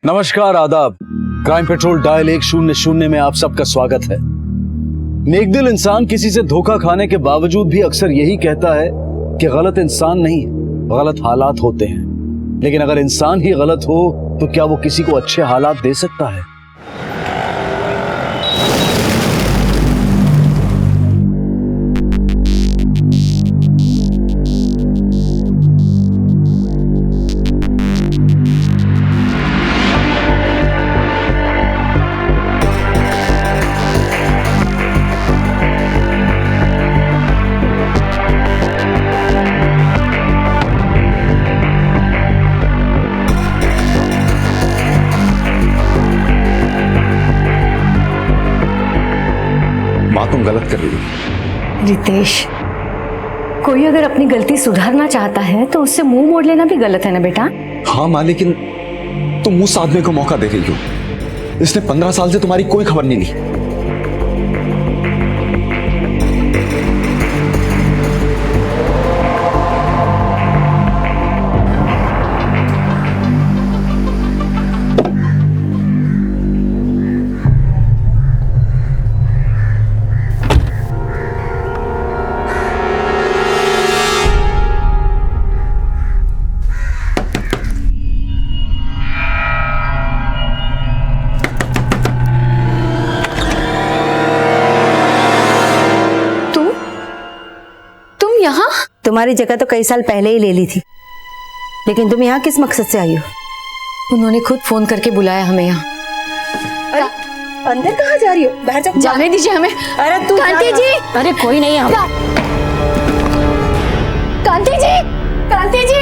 नमस्कार, आदाब। Crime petrol dial 100 में आप सबका स्वागत है। नेकदिल इंसान किसी से धोखा खाने के बावजूद भी अक्सर यही कहता है कि गलत इंसान नहीं, गलत हालात होते हैं। लेकिन अगर इंसान ही गलत हो तो क्या वो किसी को अच्छे हालात दे सकता है? तुम गलत कर रही हो रितेश, कोई अगर अपनी गलती सुधारना चाहता है तो उससे मुंह मोड़ लेना भी गलत है ना बेटा। हाँ माँ, लेकिन तुम उस आदमी को मौका दे रही हो। इसने 15 साल से तुम्हारी कोई खबर नहीं ली। तुम्हारी जगह तो कई साल पहले ही ले ली थी, लेकिन तुम यहाँ किस मकसद से आई हो? उन्होंने खुद फोन करके बुलाया हमें यहाँ। अरे अंदर कहाँ जा रही हो? बाहर जाओ। जाने दीजिए हमें। अरे तू कांति जी। अरे कोई नहीं है। कांति जी, कांति जी।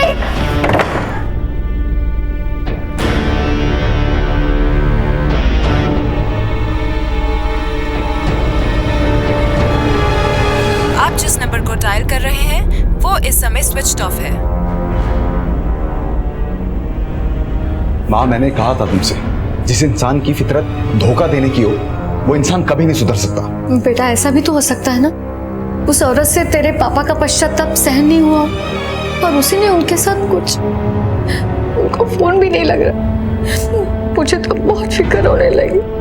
आप जिस नंबर को डायल कर रहे हैं वो इस समय स्विच्ड ऑफ है। माँ, मैंने कहा था तुमसे, जिस इंसान की फितरत धोखा देने की हो वो इंसान कभी नहीं सुधर सकता। बेटा, ऐसा भी तो हो सकता है ना, उस औरत से तेरे पापा का पश्चाताप सहन नहीं हुआ और उसी ने उनके साथ कुछ, उनका फोन भी नहीं लग रहा। मुझे तो बहुत फिक्र होने लगी।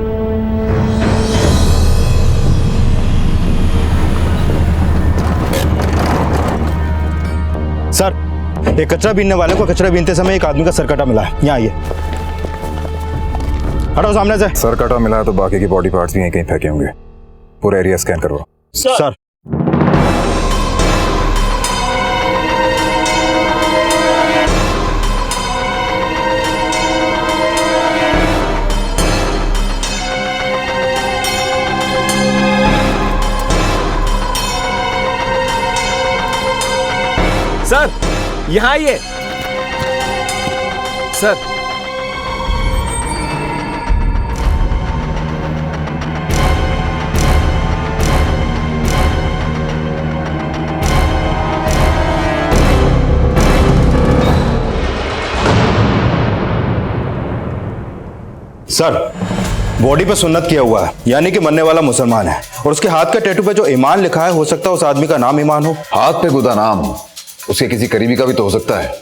सर, एक कचरा बीनने वाले को कचरा बीनते समय एक आदमी का सर कटा मिला है। यहाँ आइए, हटाओ सामने से। सर कटा मिला है तो बाकी की बॉडी पार्ट्स भी यहीं कहीं फेंके होंगे। पूरा एरिया स्कैन करवाओ। सर। सर, यहाँ आइए। सर, सर, बॉडी पे सुन्नत किया हुआ है, यानी कि मरने वाला मुसलमान है, और उसके हाथ का टैटू पे जो ईमान लिखा है, हो सकता है उस आदमी का नाम ईमान हो। हाथ पे गुदा नाम उसके किसी करीबी का भी तो हो सकता है।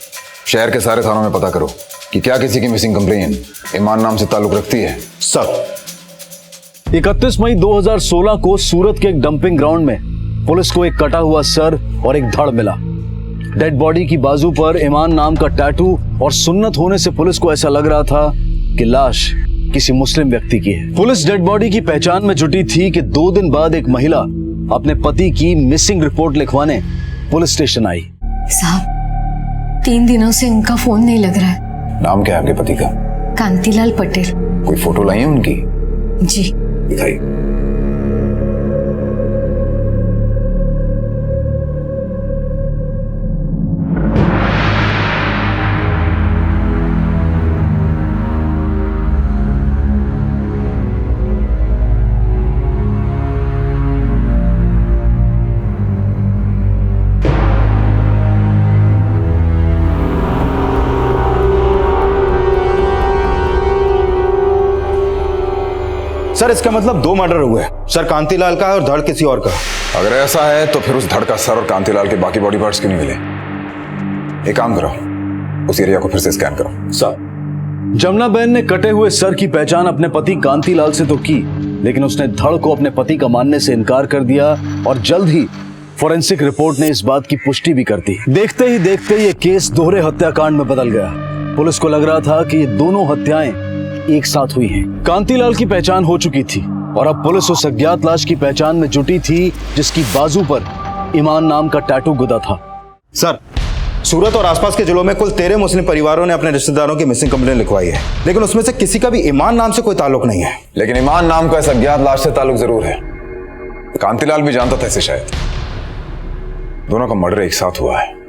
शहर के सारे थानों में पता करो कि क्या किसी की मिसिंग कंप्लेन ईमान नाम से ताल्लुक रखती है। सर। 31 मई 2016 को सूरत के एक डंपिंग ग्राउंड में पुलिस को एक कटा हुआ सर और एक धड़ मिला। डेड बॉडी की बाजू पर ईमान नाम का टैटू और सुन्नत होने से पुलिस को ऐसा लग रहा था कि लाश किसी मुस्लिम व्यक्ति की है। पुलिस डेड बॉडी की पहचान में जुटी थी कि 2 दिन बाद एक महिला अपने पति की मिसिंग रिपोर्ट लिखवाने पुलिस स्टेशन आई। साहब, 3 दिनों से उनका फोन नहीं लग रहा है। नाम क्या है आपके पति का? कांतिलाल पटेल। कोई फोटो लाई है उनकी? जी। दिखाई। सर, इसका मतलब 2 मर्डर हुए। सर, कांतिलाल का है और धड़ किसी और का। अगर ऐसा है तो फिर उस धड़ का सर और कांतिलाल के बाकी बॉडी पार्ट्स क्यों नहीं मिले? एक काम करो, उस एरिया को फिर से स्कैन करो। सर। जमुना बहन ने कटे हुए सर की पहचान अपने पति कांतीलाल से तो की, लेकिन उसने धड़ को अपने पति का मानने से इनकार कर दिया और जल्द ही फोरेंसिक रिपोर्ट ने इस बात की पुष्टि भी कर दी। देखते ही देखते ये केस दोहरे हत्याकांड में बदल गया। पुलिस को लग रहा था कि ये दोनों हत्याएं एक साथ हुई हैं। कांतीलाल की पहचान हो चुकी थी और अब पुलिस उस अज्ञात लाश की पहचान में जुटी थी जिसकी बाजू पर ईमान नाम का टैटू गुदा था। सर, सूरत और आसपास के जिलों में कुल 13 मुस्लिम परिवारों ने अपने रिश्तेदारों की मिसिंग कंप्लेंट लिखवाई है, लेकिन उसमें से किसी का भी ईमान नाम से कोई ताल्लुक नहीं है। लेकिन ईमान नाम का इस अज्ञात लाश से ताल्लुक जरूर है। कांतीलाल भी जानता था इसे शायद। दोनों का मर्डर एक साथ हुआ है।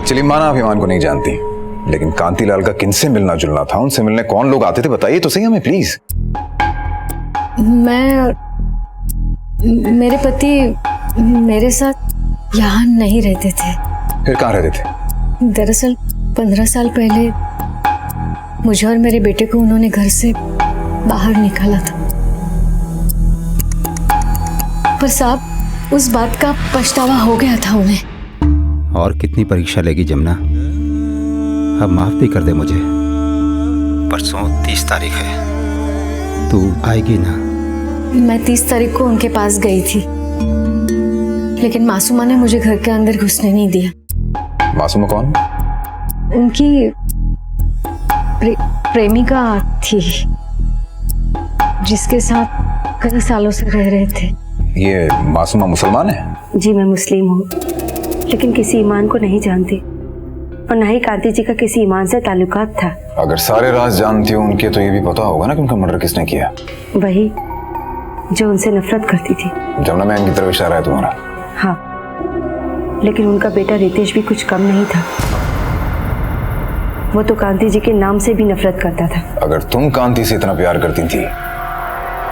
चलिए माना आप ईमान को नहीं जानती, लेकिन कांतीलाल का किनसे मिलना जुलना था? उनसे मिलने कौन लोग आते थे बताइए तो सही हमें प्लीज। मेरे पति मेरे साथ यहाँ नहीं रहते थे। फिर कहाँ रहते थे? दरअसल 15 साल पहले मुझे और मेरे बेटे को उन्होंने घर से बाहर निकाला था। पर साहब, उस बात का पछतावा हो गया था उन्हें। और कितनी परीक्षा लेगी जमुना? अब माफ भी कर दे मुझे। परसों 30 तारीख है, तू आएगी ना? मैं 30 तारीख को उनके पास गई थी, लेकिन मासूमा ने मुझे घर के अंदर घुसने नहीं दिया। मासूमा कौन? उनकी प्रेमिका थी, जिसके साथ कई सालों से रह रहे थे। ये मासूमा मुसलमान है? जी मैं मुस्लिम हूँ, लेकिन किसी ईमान को नहीं जानती और न ही कांति जी का किसी ईमान से ताल्लुकात था। अगर सारे राज जानती हो उनके तो ये भी पता होगा ना कि उनका मर्डर किसने किया। वही जो उनसे नफरत करती थी। जमुना मैम की तरफ इशारा है तुम्हारा? हाँ, लेकिन उनका बेटा रितेश भी कुछ कम नहीं था। वो तो कांति जी के नाम से भी नफरत करता था। अगर तुम कांति से इतना प्यार करती थी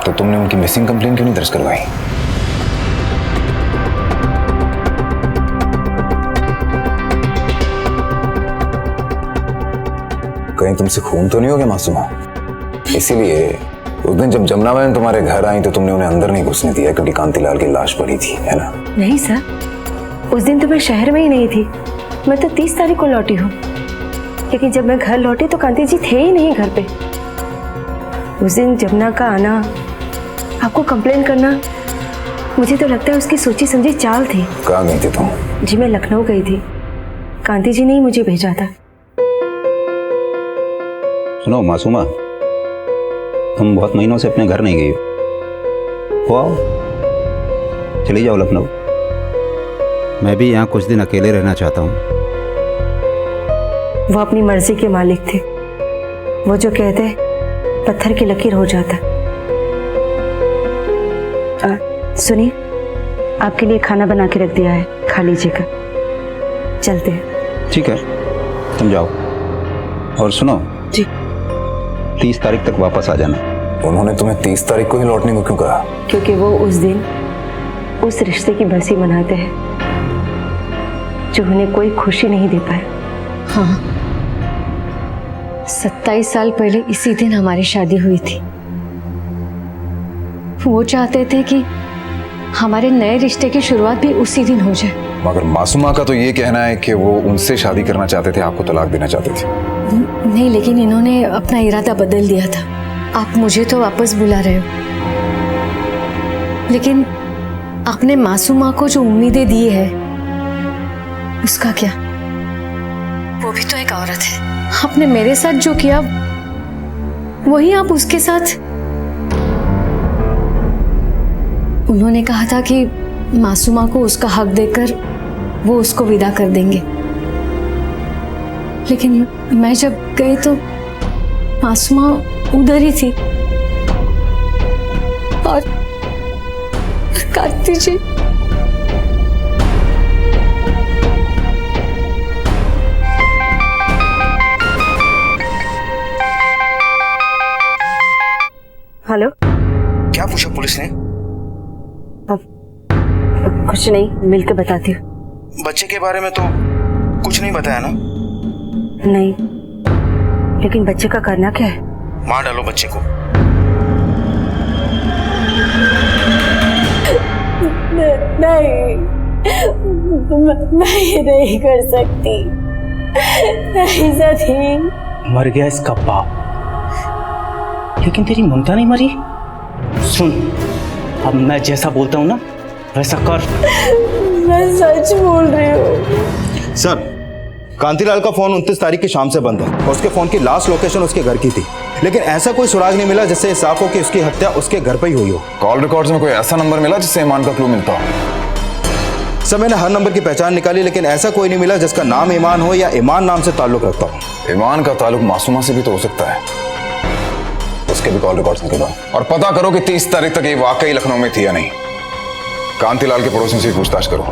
तो तुमने उनकी मिसिंग कंप्लेंट क्यों नहीं दर्ज करवाई? कहीं तुमसे खून तो नहीं हो गया मासूमा? इसीलिए उस दिन जब जमुना मैम तुम्हारे घर आई तो तुमने उन्हें अंदर नहीं घुसने दिया, क्योंकि कांतीलाल की लाश पड़ी थी, है ना? नहीं सर, उस दिन तो मैं शहर में ही नहीं थी। मैं तो 30 तारीख को लौटी हूँ, लेकिन जब मैं घर लौटी तो कांति जी थे ही नहीं घर पे। उस दिन जमुना का आना, आपको कंप्लेन करना, मुझे तो लगता है उसकी सोची समझी चाल थी। कहाँ गई थी तुम? जी मैं लखनऊ गई थी, कांति जी ने ही मुझे भेजा था। सुनो मासूमा, तुम बहुत महीनों से अपने घर नहीं गई हो, आओ चली जाओ लखनऊ। मैं भी यहाँ कुछ दिन अकेले रहना चाहता हूँ। वो अपनी मर्जी के मालिक थे। वो जो कहते पत्थर की लकीर हो जाता। सुनिए, आपके लिए खाना बना के रख दिया है, खा लीजिएगा। चलते हैं। ठीक है, तुम जाओ। और सुनो जी, 30 तारीख तक वापस आ जाना। उन्होंने तुम्हें 30 तारीख को ही लौटने को क्यों कहा? क्योंकि वो उस दिन उस रिश्ते की बरसी मनाते हैं जो उन्हें कोई खुशी नहीं दे पाया। हाँ, 27 साल पहले इसी दिन हमारी शादी हुई थी। वो चाहते थे कि हमारे नए रिश्ते की शुरुआत भी उसी दिन हो जाए। मगर मासूमा का तो ये कहना है कि वो उनसे शादी करना चाहते थे, आपको तलाक देना चाहते थे। नहीं, लेकिन इन्होंने अपना इरादा बदल दिया था। आप मुझे तो वापस बुला रहे हो, लेकिन आपने मासूमा को जो उम्मीदें दी है उसका क्या? वो भी तो एक औरत है। आपने मेरे साथ जो किया वही आप उसके साथ। उन्होंने कहा था कि मासूमा को उसका हक देकर वो उसको विदा कर देंगे, लेकिन मैं जब गई तो मासूमा उधर ही थी और कांति जी हेलो। क्या पूछा पुलिस ने? अब कुछ नहीं, मिलकर बताती हूँ। बच्चे के बारे में तो कुछ नहीं बताया ना? नहीं, लेकिन बच्चे का करना क्या है? मार डालो बच्चे को। नहीं, मैं ये नहीं कर सकती। नहीं सती। मर गया इसका बाप, लेकिन तेरी ममता नहीं मरी। सुन, अब मैं जैसा बोलता हूँ ना वैसा कर। मैं सच बोल रही हूँ। सर, कांतिलाल का फोन 29 तारीख की शाम से बंद है और उसके फोन की लास्ट लोकेशन उसके घर की थी, लेकिन ऐसा कोई सुराग नहीं मिला जिससे साफ हो कि उसकी हत्या उसके घर पर ही हुई हो। कॉल रिकॉर्ड्स में कोई ऐसा नंबर मिला जिससे ईमान का क्लू मिलता हो? सर, मैंने हर नंबर की पहचान निकाली, लेकिन ऐसा कोई नहीं मिला जिसका नाम ईमान हो या ईमान नाम से ताल्लुक रखता हो। ईमान का ताल्लुक मासूमा से भी तो हो सकता है। उसके भी कॉल रिकॉर्ड्स निकलवाओ और पता करो कि 30 तारीख तक ये वाकई लखनऊ में थी या नहीं। कांतिलाल के पड़ोसियों से पूछताछ करो।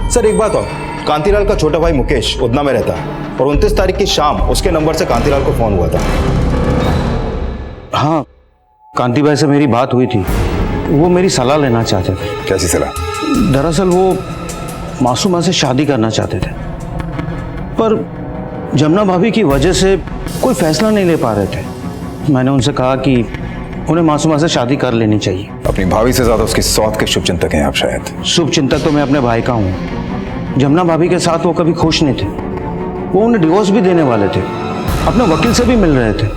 सर, एक बात और, कांतिलाल का छोटा भाई मुकेश उदना में रहता है और 29 तारीख की शाम उसके नंबर से कांतिलाल को फोन हुआ था। हाँ, कांति भाई से मेरी बात हुई थी। वो मेरी सलाह लेना चाहते थे। कैसी सलाह? दरअसल वो मासूमा से शादी करना चाहते थे, पर जमुना भाभी की वजह से कोई फैसला नहीं ले पा रहे थे। मैंने उनसे कहा कि उन्हें मासूमा से शादी कर लेनी चाहिए। अपनी भाभी से ज्यादा उसकी सौत के शुभ चिंतक हैं आप शायद। शुभ चिंतक तो मैं अपने भाई का हूँ। जमुना भाभी के साथ वो कभी खुश नहीं थे। वो उन्हें डिवोर्स भी देने वाले थे, अपने वकील से भी मिल रहे थे।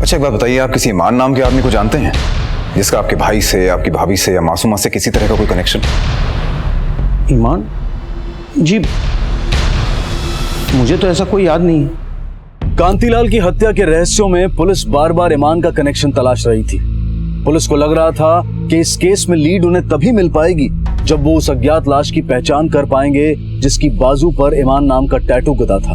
अच्छा, एक बात बताइए, आप किसी ईमान नाम के आदमी को जानते हैं जिसका आपके भाई से, आपकी भाभी से या मासूमा से किसी तरह का कोई कनेक्शन? ईमान? जी, मुझे तो ऐसा कोई याद नहीं है। कांतिलाल की हत्या के रहस्यों में पुलिस बार बार ईमान का कनेक्शन तलाश रही थी। पुलिस को लग रहा था कि इस केस में लीड उन्हें तभी मिल पाएगी जब वो उस अज्ञात लाश की पहचान कर पाएंगे जिसकी बाजू पर ईमान नाम का टैटू गदा था,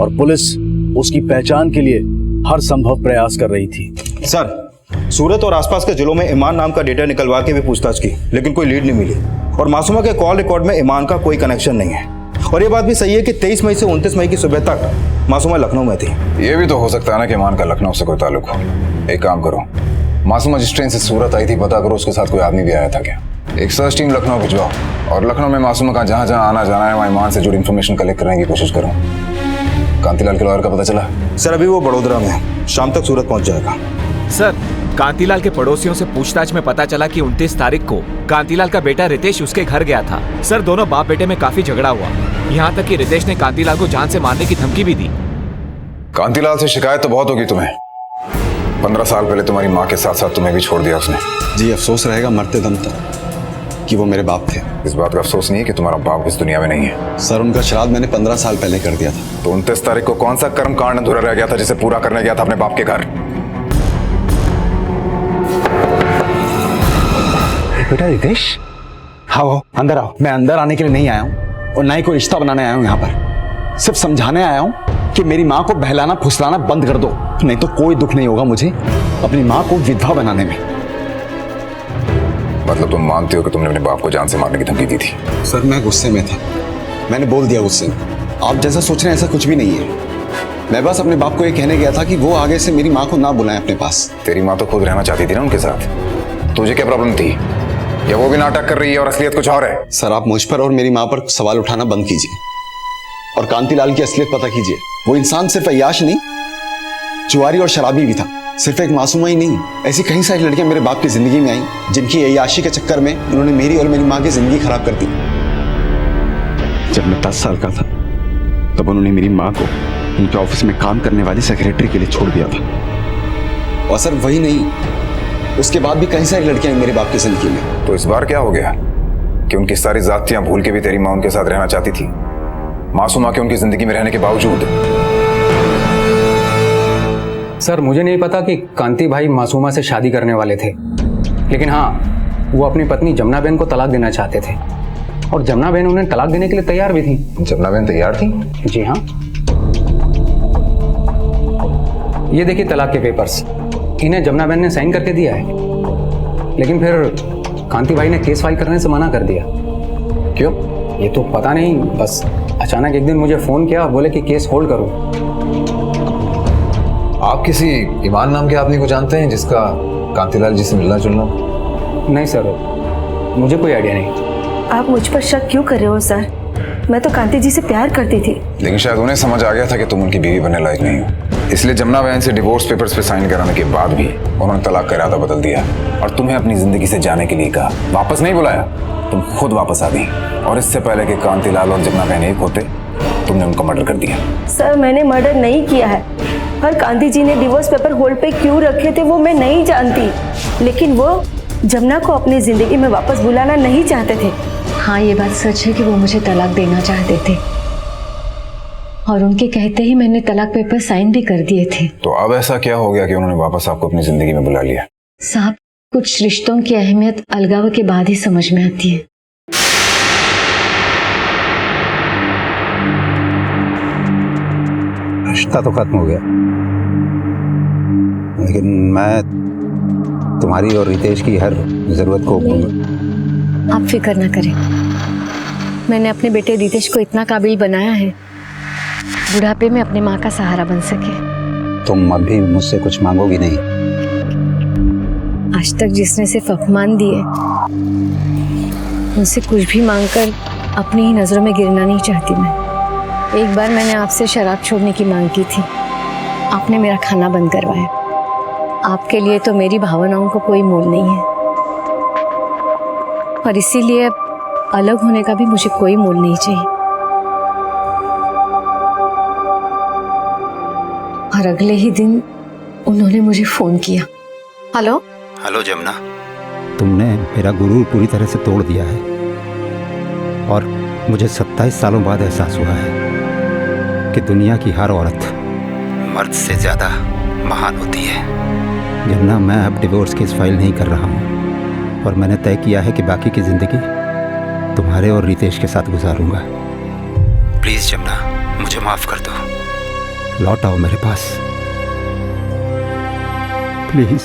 और पुलिस उसकी पहचान के लिए हर संभव प्रयास कर रही थी। सर, सूरत और आसपास के जिलों में ईमान नाम का डेटा निकलवा के भी पूछताछ की, लेकिन कोई लीड नहीं मिली और मासूमा के कॉल रिकॉर्ड में ईमान का कोई कनेक्शन नहीं है। और ये बात भी सही है कि 23 मई से 29 मई की सुबह तक मासूमा लखनऊ में थी। ये भी तो हो सकता है ना कि ईमान का लखनऊ से कोई ताल्लुक हो। एक काम करो, मासूमा जिस ट्रेन से सूरत आई थी पता करो उसके साथ कोई आदमी भी आया था क्या। एक सर्च टीम लखनऊ भिजवाओ और लखनऊ में मासूमा का जहाँ जहाँ आना जाना है वहाँ ईमान से जुड़ी इन्फॉर्मेशन कलेक्ट करने की कोशिश करो। कांतिलाल के लॉयर का पता चला? सर, अभी वो बड़ोदरा में है, शाम तक सूरत पहुंच जाएगा। सर, कांतिलाल के पड़ोसियों से पूछताछ में पता चला कि 29 तारीख को कांतिलाल का बेटा रितेश उसके घर गया था। सर, दोनों बाप बेटे में काफी झगड़ा हुआ, यहाँ तक कि रितेश ने कांतिलाल को जान से मारने की धमकी भी दी। कांतिलाल से शिकायत तो बहुत होगी तुम्हें। 15 साल पहले तुम्हारी माँ के साथ साथ तुम्हें भी छोड़ दिया उसने। जी, अफसोस रहेगा मरते दम तक कि वो मेरे बाप थे। इस बात का अफसोस नहीं है कि तुम्हारा बाप इस दुनिया में नहीं है? सर, उनका श्राद्ध मैंने 15 साल पहले कर दिया था। तो 29 तारीख को कौन सा कर्म कांड अधूरा रह गया था जिसे पूरा करने गया था अपने बाप के घर? बेटा रितेश, आओ अंदर आओ। मैं अंदर आने के लिए नहीं आया हूँ और ना ही कोई रिश्ता बनाने आया हूँ। यहाँ पर सिर्फ समझाने आया हूँ कि मेरी माँ को बहलाना फुसलाना बंद कर दो, नहीं तो कोई दुख नहीं होगा मुझे अपनी माँ को विधवा बनाने में। मतलब तुम मानते हो कि तुमने अपने बाप को जान से मारने की धमकी दी थी? सर, मैं गुस्से में था, मैंने बोल दिया गुस्से में। आप जैसा सोच रहे हैं ऐसा कुछ भी नहीं है। मैं बस अपने बाप को ये कहने गया था कि वो आगे से मेरी माँ को ना बुलाएं अपने पास। तेरी माँ तो खुद रहना चाहती थी ना उनके साथ, तुझे क्या प्रॉब्लम थी? या वो भी नाटक कर रही है और असलियत कुछ और है? सर, आप मुझ पर और मेरी माँ पर सवाल उठाना बंद कीजिए और कांतिलाल की असलियत पता कीजिए। वो इंसान सिर्फ अय्याश नहीं, जुआरी और शराबी भी था। सिर्फ एक मासूमा ही नहीं, ऐसी कई सारी लड़कियां मेरे बाप की जिंदगी में आई जिनकी अय्याशी के चक्कर में उन्होंने मेरी और मेरी माँ की जिंदगी खराब कर दी। जब मैं 10 साल का था तब उन्होंने मेरी माँ को उनके ऑफिस में काम करने वाली सेक्रेटरी के लिए छोड़ दिया था। और सर, वही नहीं, उसके बाद भी कई सारी लड़कियां मेरे बाप की जिंदगी में। तो इस बार क्या हो गया कि उनकी सारी जातियां भूल के भी तेरी माँ उनके साथ रहना चाहती थी, मासूमा के उनकी जिंदगी में रहने के बावजूद? सर, मुझे नहीं पता कि कांति भाई मासूमा से शादी करने वाले थे, लेकिन हाँ, वो अपनी पत्नी जमुना बहन को तलाक देना चाहते थे और जमुना बहन उन्हें तलाक देने के लिए तैयार भी थी। जमुना बहन तैयार थी? जी हाँ, ये देखिए तलाक के पेपर्स, इन्हें जमुना बहन ने साइन करके दिया है, लेकिन फिर कांति भाई ने केस फाइल करने से मना कर दिया। क्यों? ये तो पता नहीं, बस अचानक एक दिन मुझे फोन किया और बोले कि केस होल्ड करो। आप किसी ईमान नाम के आदमी को जानते हैं जिसका कांतिलाल जी से मिलना जुलना? नहीं सर, मुझे कोई आइडिया नहीं। आप मुझ पर शक क्यों कर रहे हो सर? मैं तो कांति जी से प्यार करती थी। लेकिन शायद उन्हें समझ आ गया था कि तुम उनकी बीवी बनने लायक नहीं हो, इसलिए जमुना बहन से डिवोर्स पेपर्स पे साइन कराने के बाद भी उन्होंने तलाक का इरादा बदल दिया और तुम्हें अपनी जिंदगी से जाने के लिए कहा। वापस नहीं बुलाया, तुम खुद वापस आ गई और इससे पहले कि कांतिलाल और जमुना बहन एक होते तुमने उनका मर्डर कर दिया। सर मैंने मर्डर नहीं किया है, और कांति जी ने डिवोर्स पेपर होल्ड पे क्यों रखे थे वो मैं नहीं जानती, लेकिन वो जमुना को अपनी जिंदगी में वापस बुलाना नहीं चाहते थे। हाँ, ये बात सच है कि वो मुझे तलाक देना चाहते थे और उनके कहते ही मैंने तलाक पेपर साइन भी कर दिए थे। तो अब ऐसा क्या हो गया कि उन्होंने वापस आपको अपनी जिंदगी में बुला लिया? साहब, कुछ रिश्तों की अहमियत अलगाव के बाद ही समझ में आती है। रिश्ता तो खत्म हो गया, लेकिन मैं तुम्हारी और रितेश की हर जरूरत को आप फिक्र ना करें, मैंने अपने बेटे रितेश को इतना काबिल बनाया है बुढ़ापे में अपनी माँ का सहारा बन सके। तुम अब भी मुझसे कुछ मांगोगी नहीं? आज तक जिसने सिर्फ अपमान दिए उनसे कुछ भी मांगकर अपनी ही नजरों में गिरना नहीं चाहती मैं। एक बार मैंने आपसे शराब छोड़ने की मांग की थी, आपने मेरा खाना बंद करवाया। आपके लिए तो मेरी भावनाओं को कोई मोल नहीं है और इसीलिए अलग होने का भी मुझे कोई मोल नहीं चाहिए। और अगले ही दिन उन्होंने मुझे फोन किया। हेलो हेलो जमुना, तुमने मेरा गुरूर पूरी तरह से तोड़ दिया है और मुझे 27 सालों बाद एहसास हुआ है कि दुनिया की हर औरत मर्द से ज्यादा महान होती है। जमुना, मैं अब डिवोर्स केस फाइल नहीं कर रहा हूँ और मैंने तय किया है कि बाकी की जिंदगी तुम्हारे और रितेश के साथ गुजारूंगा। प्लीज जमुना, मुझे माफ कर दो, लौट आओ मेरे पास प्लीज।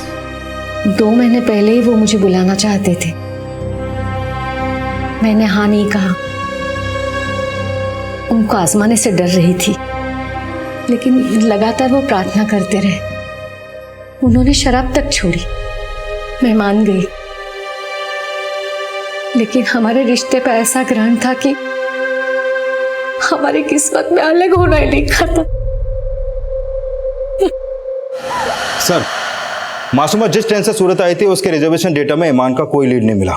2 महीने पहले ही वो मुझे बुलाना चाहते थे, मैंने हाँ नहीं कहा। उनको आजमाने से डर रही थी, लेकिन लगातार वो प्रार्थना करते रहे। उन्होंने शराब तक छोड़ी, मैं मान गई, लेकिन हमारे रिश्ते पर ऐसा ग्रहण था कि हमारी किस्मत में अलग होना ही लिखा था। सर, मासूमा जिस ट्रेन से सूरत आई थी उसके रिजर्वेशन डेटा में ईमान का कोई लीड नहीं मिला।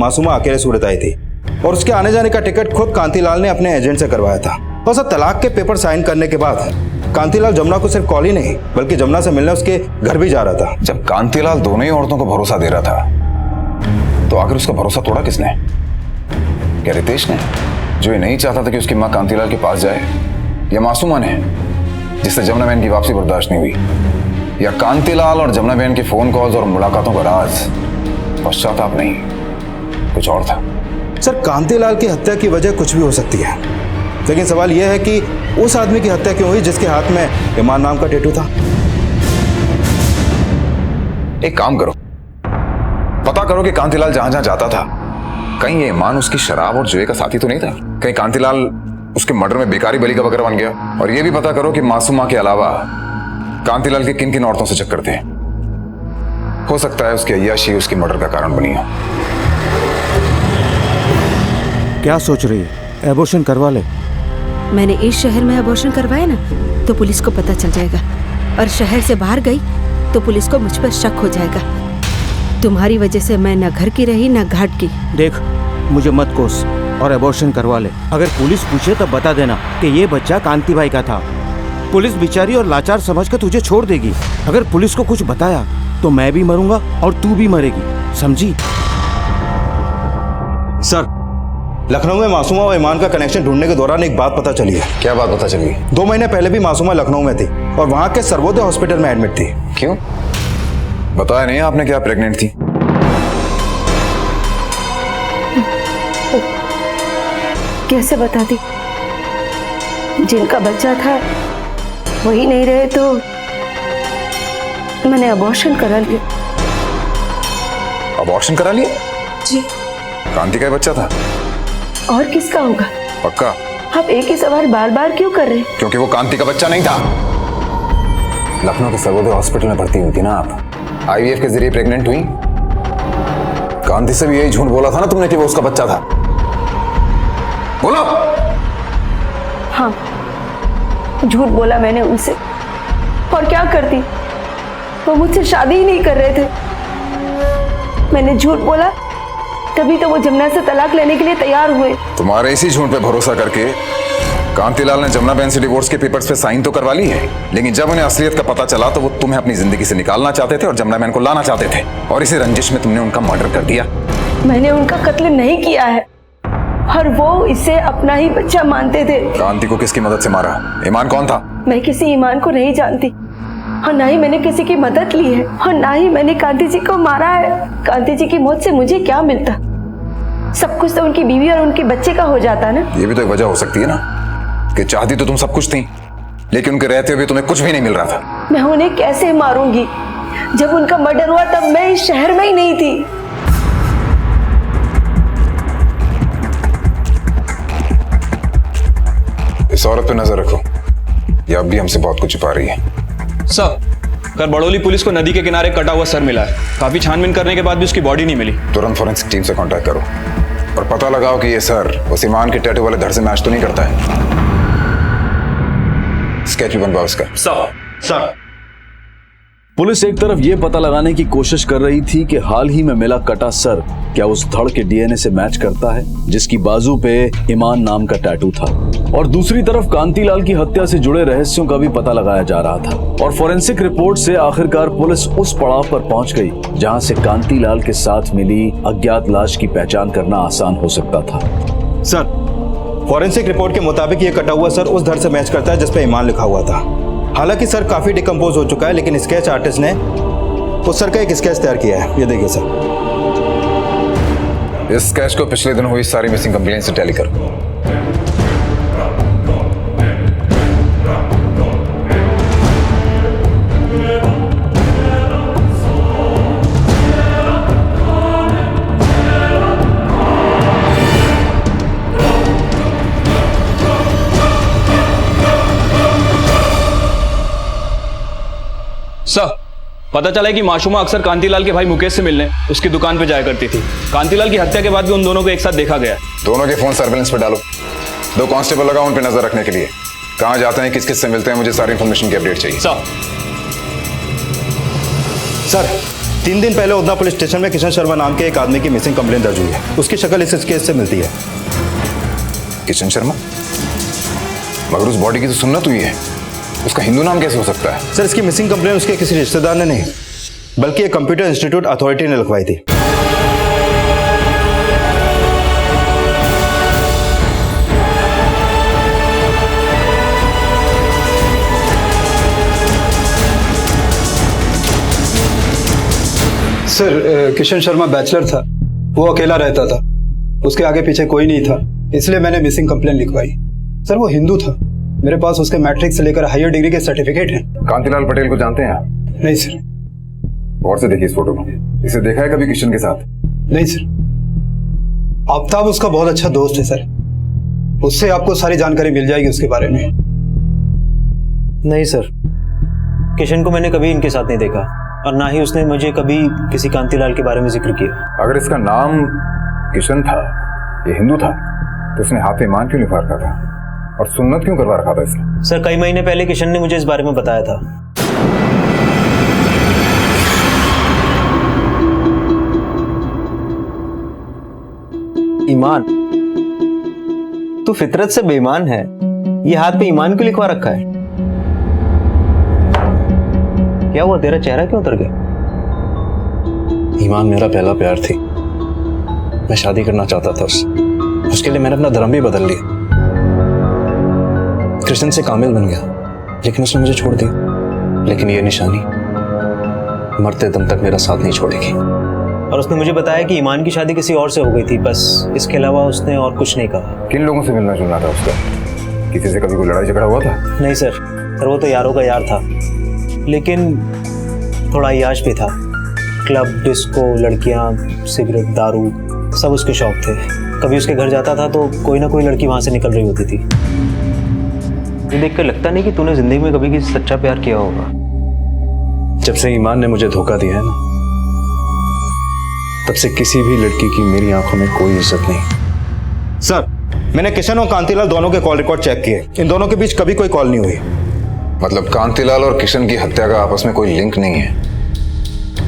मासूमा अकेले सूरत आई थी और उसके आने जाने का टिकट खुद कांतिलाल ने अपने एजेंट से करवाया था। और सर, तलाक के पेपर साइन करने के बाद कांतिलाल जमुना को सिर्फ कॉल ही नहीं बल्कि जमुना से मिलने उसके घर भी जा रहा था। जब कांतिलाल दोनों ही औरतों को भरोसा दे रहा था तो आखिर उसका भरोसा तोड़ा किसने? क्या रितेश ने, जो ये नहीं चाहता था कि उसकी मां कांतिलाल के पास जाए, या मासूमा ने जिससे जमुना बहन की वापसी बर्दाश्त नहीं हुई, या कांतिलाल और जमुना बहन के फोन कॉल्स और मुलाकातों का राज पश्चाताप नहीं कुछ और था? सर, कांतिलाल की हत्या की वजह कुछ भी हो सकती है, लेकिन सवाल यह है कि उस आदमी की हत्या क्यों हुई जिसके हाथ में ईमान नाम का टैटू था? एक काम करो, पता करो कि कांतिलाल जहां जहां जाता था कहीं ये ईमान उसकी शराब और जुए का साथी तो नहीं था? कहीं कांतिलाल उसके मर्डर में बेकारी बलि का बकरा बन गया? और ये भी पता करो कि मासूमा के अलावा कांतिलाल के किन किन औरतों से चक्कर थे। हो सकता है उसकी अय्याशी उसकी मर्डर का कारण बनी हो। क्या सोच रही है? एबॉर्शन करवा ले। मैंने इस शहर में एबॉर्शन करवाया ना तो पुलिस को पता चल जाएगा, और शहर से बाहर गई तो पुलिस को मुझ पर शक हो जाएगा। तुम्हारी वजह से मैं न घर की रही न घाट की। देख, मुझे मत कोस और एबॉर्शन करवा ले। अगर पुलिस पूछे तब बता देना कि ये बच्चा कांति भाई का था। पुलिस बेचारी और लाचार समझकर तुझे छोड़ देगी। अगर पुलिस को कुछ बताया तो मैं भी मरूंगा और तू भी मरेगी, समझी? सर, लखनऊ में मासूमा और ईमान का कनेक्शन ढूंढने के दौरान एक बात पता चली है। क्या बात पता चली? 2 महीने पहले भी मासूमा लखनऊ में थी और वहां के सर्वोदय हॉस्पिटल में एडमिट थी। क्यों? बताया नहीं आपने क्या प्रेग्नेंट थी? कैसे बताती? जिनका बच्चा था वही नहीं रहे तो मैंने अबॉर्शन करा लिया। अबॉर्शन करा लिया? जी। कांति का ही बच्चा था? और किसका होगा? पक्का? आप एक ही सवाल बार बार क्यों कर रहे हैं? क्योंकि वो कांति का बच्चा नहीं था। लखनऊ के सर्वोदय हॉस्पिटल में भर्ती हुई थी ना आप, IVF के जरिए प्रेग्नेंट हुई। कांति से भी यही झूठ बोला था ना तुमने कि वो उसका बच्चा था। बोलो। हाँ, झूठ बोला मैंने उनसे। और क्या करती, वो मुझसे शादी ही नहीं कर रहे थे। मैंने झूठ बोला, तभी तो वो जमुना से तलाक लेने के लिए तैयार हुए। तुम्हारे इसी झूठ पे भरोसा करके कांतिलाल ने जमुना बहन से डिवोर्स के पेपर्स पे साइन तो करवा ली है, लेकिन जब उन्हें असलियत का पता चला तो वो तुम्हें अपनी जिंदगी से निकालना चाहते थे और जमुना बहन को लाना चाहते थे, और इसी रंजिश में तुमने उनका मर्डर कर दिया। मैंने उनका कत्ल नहीं किया है, और वो इसे अपना ही बच्चा मानते थे। कांति को किसकी मदद से मारा? ईमान कौन था? मैं किसी ईमान को नहीं जानती, और ना ही मैंने किसी की मदद ली है, और ना ही मैंने कांति जी को मारा है। कांति जी की मौत से मुझे क्या मिलता? सब कुछ तो उनकी बीवी और उनके बच्चे का हो जाता ना। ये भी तो एक वजह हो सकती है ना कि चाहती तो तुम सब कुछ थी, लेकिन उनके रहते हुए तुम्हें कुछ भी नहीं मिल रहा था। मैं उन्हें कैसे मारूंगी? जब उनका मर्डर हुआ तब मैं इस शहर में ही नहीं थी। इस औरत पे नजर रखो, ये अब भी हमसे बहुत कुछ छुपा रही है। सर, कल बड़ौली पुलिस को नदी के किनारे कटा हुआ सर मिला है। काफी छानबीन करने के बाद भी उसकी बॉडी नहीं मिली। तुरंत फॉरेंसिक टीम से कांटेक्ट करो और पता लगाओ कि ये सर उस ईमान के टैटू वाले धड़ से मैच तो नहीं करता है। स्केच भी बनवाओ उसका। सर। पुलिस एक तरफ यह पता लगाने की कोशिश कर रही थी कि हाल ही में मिला कटा सर क्या उस धड़ के डीएनए से मैच करता है जिसकी बाजू पे ईमान नाम का टैटू था, और दूसरी तरफ कांतिलाल की हत्या से जुड़े रहस्यों का भी पता लगाया जा रहा था। और फॉरेंसिक रिपोर्ट से आखिरकार पुलिस उस पड़ाव पर पहुंच गई जहां से कांतिलाल के साथ मिली अज्ञात लाश की पहचान करना आसान हो सकता था। सर, फॉरेंसिक रिपोर्ट के मुताबिक ये कटा हुआ सर उस धड़ से मैच करता है जिस पे ईमान लिखा हुआ था। हालांकि सर काफी डिकम्पोज हो चुका है, लेकिन स्केच आर्टिस्ट ने उस सर का एक स्केच तैयार किया है। ये देखिए सर। इस स्केच को पिछले दिन हुई सारी मिसिंग कंप्लेंट से टैली करो। सर, पता चला है कि मासूमा अक्सर कांतिलाल के भाई मुकेश से मिलने उसकी दुकान पर जाया करती थी। कांतिलाल की हत्या के बाद भी उन दोनों को एक साथ देखा गया। दोनों के फोन सर्वेलेंस पर डालो, 2 कांस्टेबल लगाओ उन पर नजर रखने के लिए। कहां जाते हैं, किस किस से मिलते हैं, मुझे सारी इंफॉर्मेशन की अपडेट चाहिए। सर, 3 दिन पहले उधना पुलिस स्टेशन में किशन शर्मा नाम के एक आदमी की मिसिंग कंप्लेंट दर्ज हुई है। उसकी शक्ल इस केस से मिलती है। किशन शर्मा? मगर उस बॉडी की तो सुन्नत हुई है, उसका हिंदू नाम कैसे हो सकता है? सर, इसकी मिसिंग कंप्लेंट उसके किसी रिश्तेदार ने नहीं, बल्कि एक कंप्यूटर इंस्टीट्यूट अथॉरिटी ने लिखवाई थी। सर, किशन शर्मा बैचलर था, वो अकेला रहता था, उसके आगे पीछे कोई नहीं था, इसलिए मैंने मिसिंग कंप्लेंट लिखवाई। सर, वो हिंदू था, मेरे पास उसके मैट्रिक से लेकर हायर डिग्री के सर्टिफिकेट हैं। कांतिलाल पटेल को जानते हैं आप? नहीं सर। गौर से देखिए इस फोटो को, इसे देखा है कभी किशन के साथ? नहीं सर। आफ्ताब उसका बहुत अच्छा दोस्त है सर, उससे आपको सारी जानकारी मिल जाएगी उसके बारे में। नहीं सर, किशन को मैंने कभी इनके साथ नहीं देखा, और ना ही उसने मुझे कभी किसी कांतिलाल के बारे में जिक्र किया। अगर इसका नाम किशन था, ये हिंदू था, तो उसने हाथ में ईमान क्यों लिखवा रखा था और सुन्नत क्यों करवा रखा था इसने? सर, कई महीने पहले किशन ने मुझे इस बारे में बताया था। ईमान? तू फितरत से बेईमान है, ये हाथ पे ईमान क्यों लिखवा रखा है? क्या हुआ, तेरा चेहरा क्यों उतर गया? ईमान मेरा पहला प्यार थी, मैं शादी करना चाहता था उसके लिए मैंने अपना धर्म भी बदल लिया। कृष्ण से कामिल बन गया, लेकिन उसने मुझे छोड़ दिया। लेकिन ये निशानी मरते दम तक मेरा साथ नहीं छोड़ेगी। और उसने मुझे बताया कि ईमान की शादी किसी और से हो गई थी, बस इसके अलावा उसने और कुछ नहीं कहा। किन लोगों से मिलना जुलना था उसका? किसी से कभी कोई लड़ाई झगड़ा हुआ था? नहीं सर, वो तो यारों का यार था, लेकिन थोड़ा अय्याश भी था। क्लब, डिस्को, लड़कियां, सिगरेट, दारू, सब उसके शौक थे। कभी उसके घर जाता था तो कोई ना कोई लड़की वहां से निकल रही होती थी। ये देखकर लगता नहीं कि तूने जिंदगी में कभी किसी सच्चा प्यार किया होगा। जब से ईमान ने मुझे धोखा दिया है ना, तब से किसी भी लड़की की मेरी आंखों में कोई इज्जत नहीं। सर, मैंने किशन और कांतिलाल दोनों के कॉल रिकॉर्ड चेक किए, इन दोनों के बीच कभी कोई कॉल नहीं हुई। मतलब कांतिलाल और किशन की हत्या का आपस में कोई लिंक नहीं है,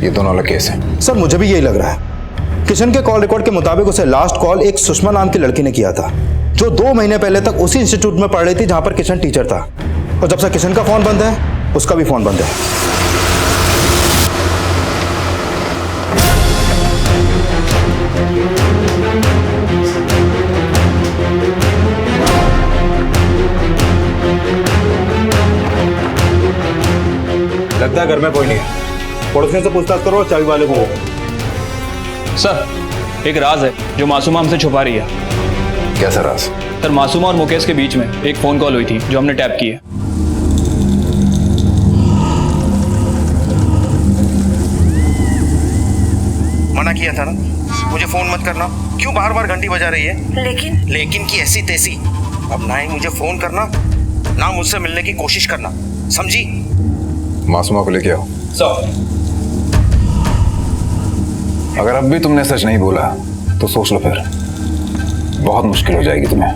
ये दोनों अलग केस हैं। सर मुझे भी यही लग रहा है। किशन के कॉल रिकॉर्ड के मुताबिक उसे लास्ट कॉल एक सुषमा नाम की लड़की ने किया था, जो 2 महीने पहले तक उसी इंस्टीट्यूट में पढ़ रही थी जहां पर किशन टीचर था। और जब से किशन का फोन बंद है, उसका भी फोन बंद है। लगता है घर में कोई नहीं है। पड़ोसियों से पूछताछ करो और चाबी वाले को। सर एक राज है जो मासूमा हमसे छुपा रही है। कैसा राज? सर मासूमा और मुकेश के बीच में एक फोन कॉल हुई थी जो हमने टैप की है। मना किया था ना मुझे फोन मत करना, क्यों बार बार घंटी बजा रही है? लेकिन की ऐसी तैसी। अब ना ही मुझे फोन करना, ना मुझसे मिलने की कोशिश करना, समझी? मासूमा को लेके आओ। सर अगर अब भी तुमने सच नहीं बोला तो सोच लो, फिर बहुत मुश्किल हो जाएगी तुम्हें।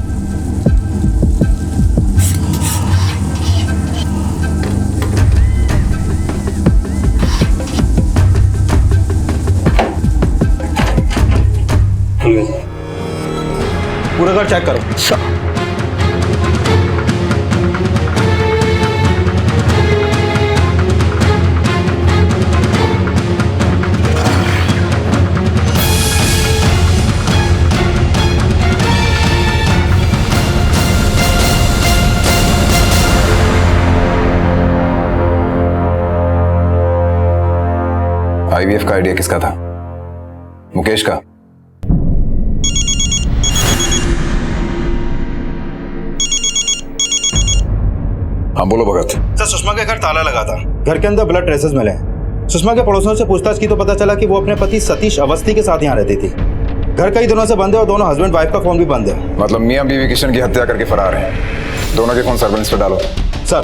पूरा घर चेक करो। आईवीएफ का आइडिया किसका था? मुकेश का। हाँ बोलो भगत। सर सुषमा के घर ताला लगा था, घर के अंदर ब्लड ट्रेसेस मिले। सुषमा के पड़ोसियों से पूछताछ की तो पता चला कि वो अपने पति सतीश अवस्थी के साथ यहाँ रहती थी। घर कई दिनों से बंद है और दोनों हस्बैंड वाइफ का फोन भी बंद है। मतलब मियां बीवी किशन की हत्या करके फरार हैं। दोनों के फोन सर्वेलेंस पे डालो। सर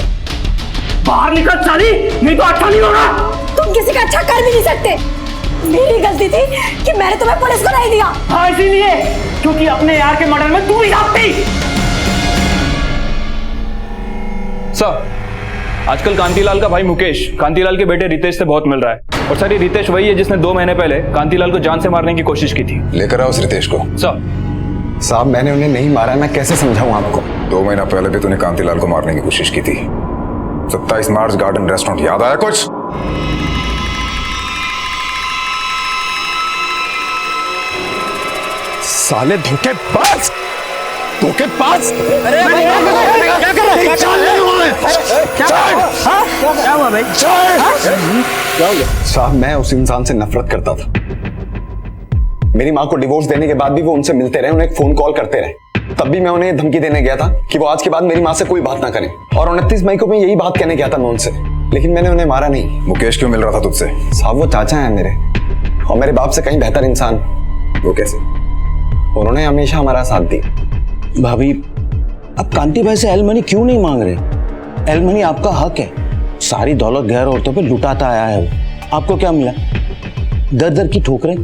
बाहर निकल साली, नहीं तो अच्छा नहीं होगा। तुम किसी का अच्छा कर भी नहीं सकते। मेरी गलती थी कि मैंने तुम्हें पुलिस को नहीं दिया। हाँ इसीलिए, क्योंकि अपने यार के मर्डर में तू ही साथ थी। सर आजकल कांतिलाल का भाई मुकेश कांतिलाल के बेटे रितेश से बहुत मिल रहा है। और सर ये रितेश वही है जिसने 2 महीने पहले कांतिलाल को जान से मारने की कोशिश की थी। लेकर आओ उस रितेश को। सर साहब मैंने उन्हें नहीं मारा, मैं कैसे समझाऊं आपको? 2 महीना पहले भी तूने कांतिलाल को मारने की कोशिश की थी। 27 मार्च गार्डन रेस्टोरेंट, याद आया कुछ? साले धोखेबाज, धोखेबाज! अरे क्या कर रहे? क्या हुआ भाई? साहब मैं उस इंसान से नफरत करता था। मेरी माँ को डिवोर्स देने के बाद भी वो उनसे मिलते रहे, उन्हें फोन कॉल करते रहे। तब भी मैं उन्हें धमकी देने गया था कि वो आज के बाद मेरी माँ से कोई बात ना करें। और 29 मई को मैं यही बात कहने गया था मैं उनसे, लेकिन मैंने उन्हें मारा नहीं। मुकेश क्यों मिल रहा था तुझसे? साहब वो चाचा है मेरे, और मेरे बाप से कहीं बेहतर इंसान। वो कैसे? उन्होंने हमेशा हमारा साथ दिया। भाभी अब कांति भाई से एलमनी क्यों नहीं मांग रहे? एलमनी आपका हक है। सारी दौलत गैर औरतों पे लुटाता आया है वो। आपको क्या मिला? दर दर की ठोकरें।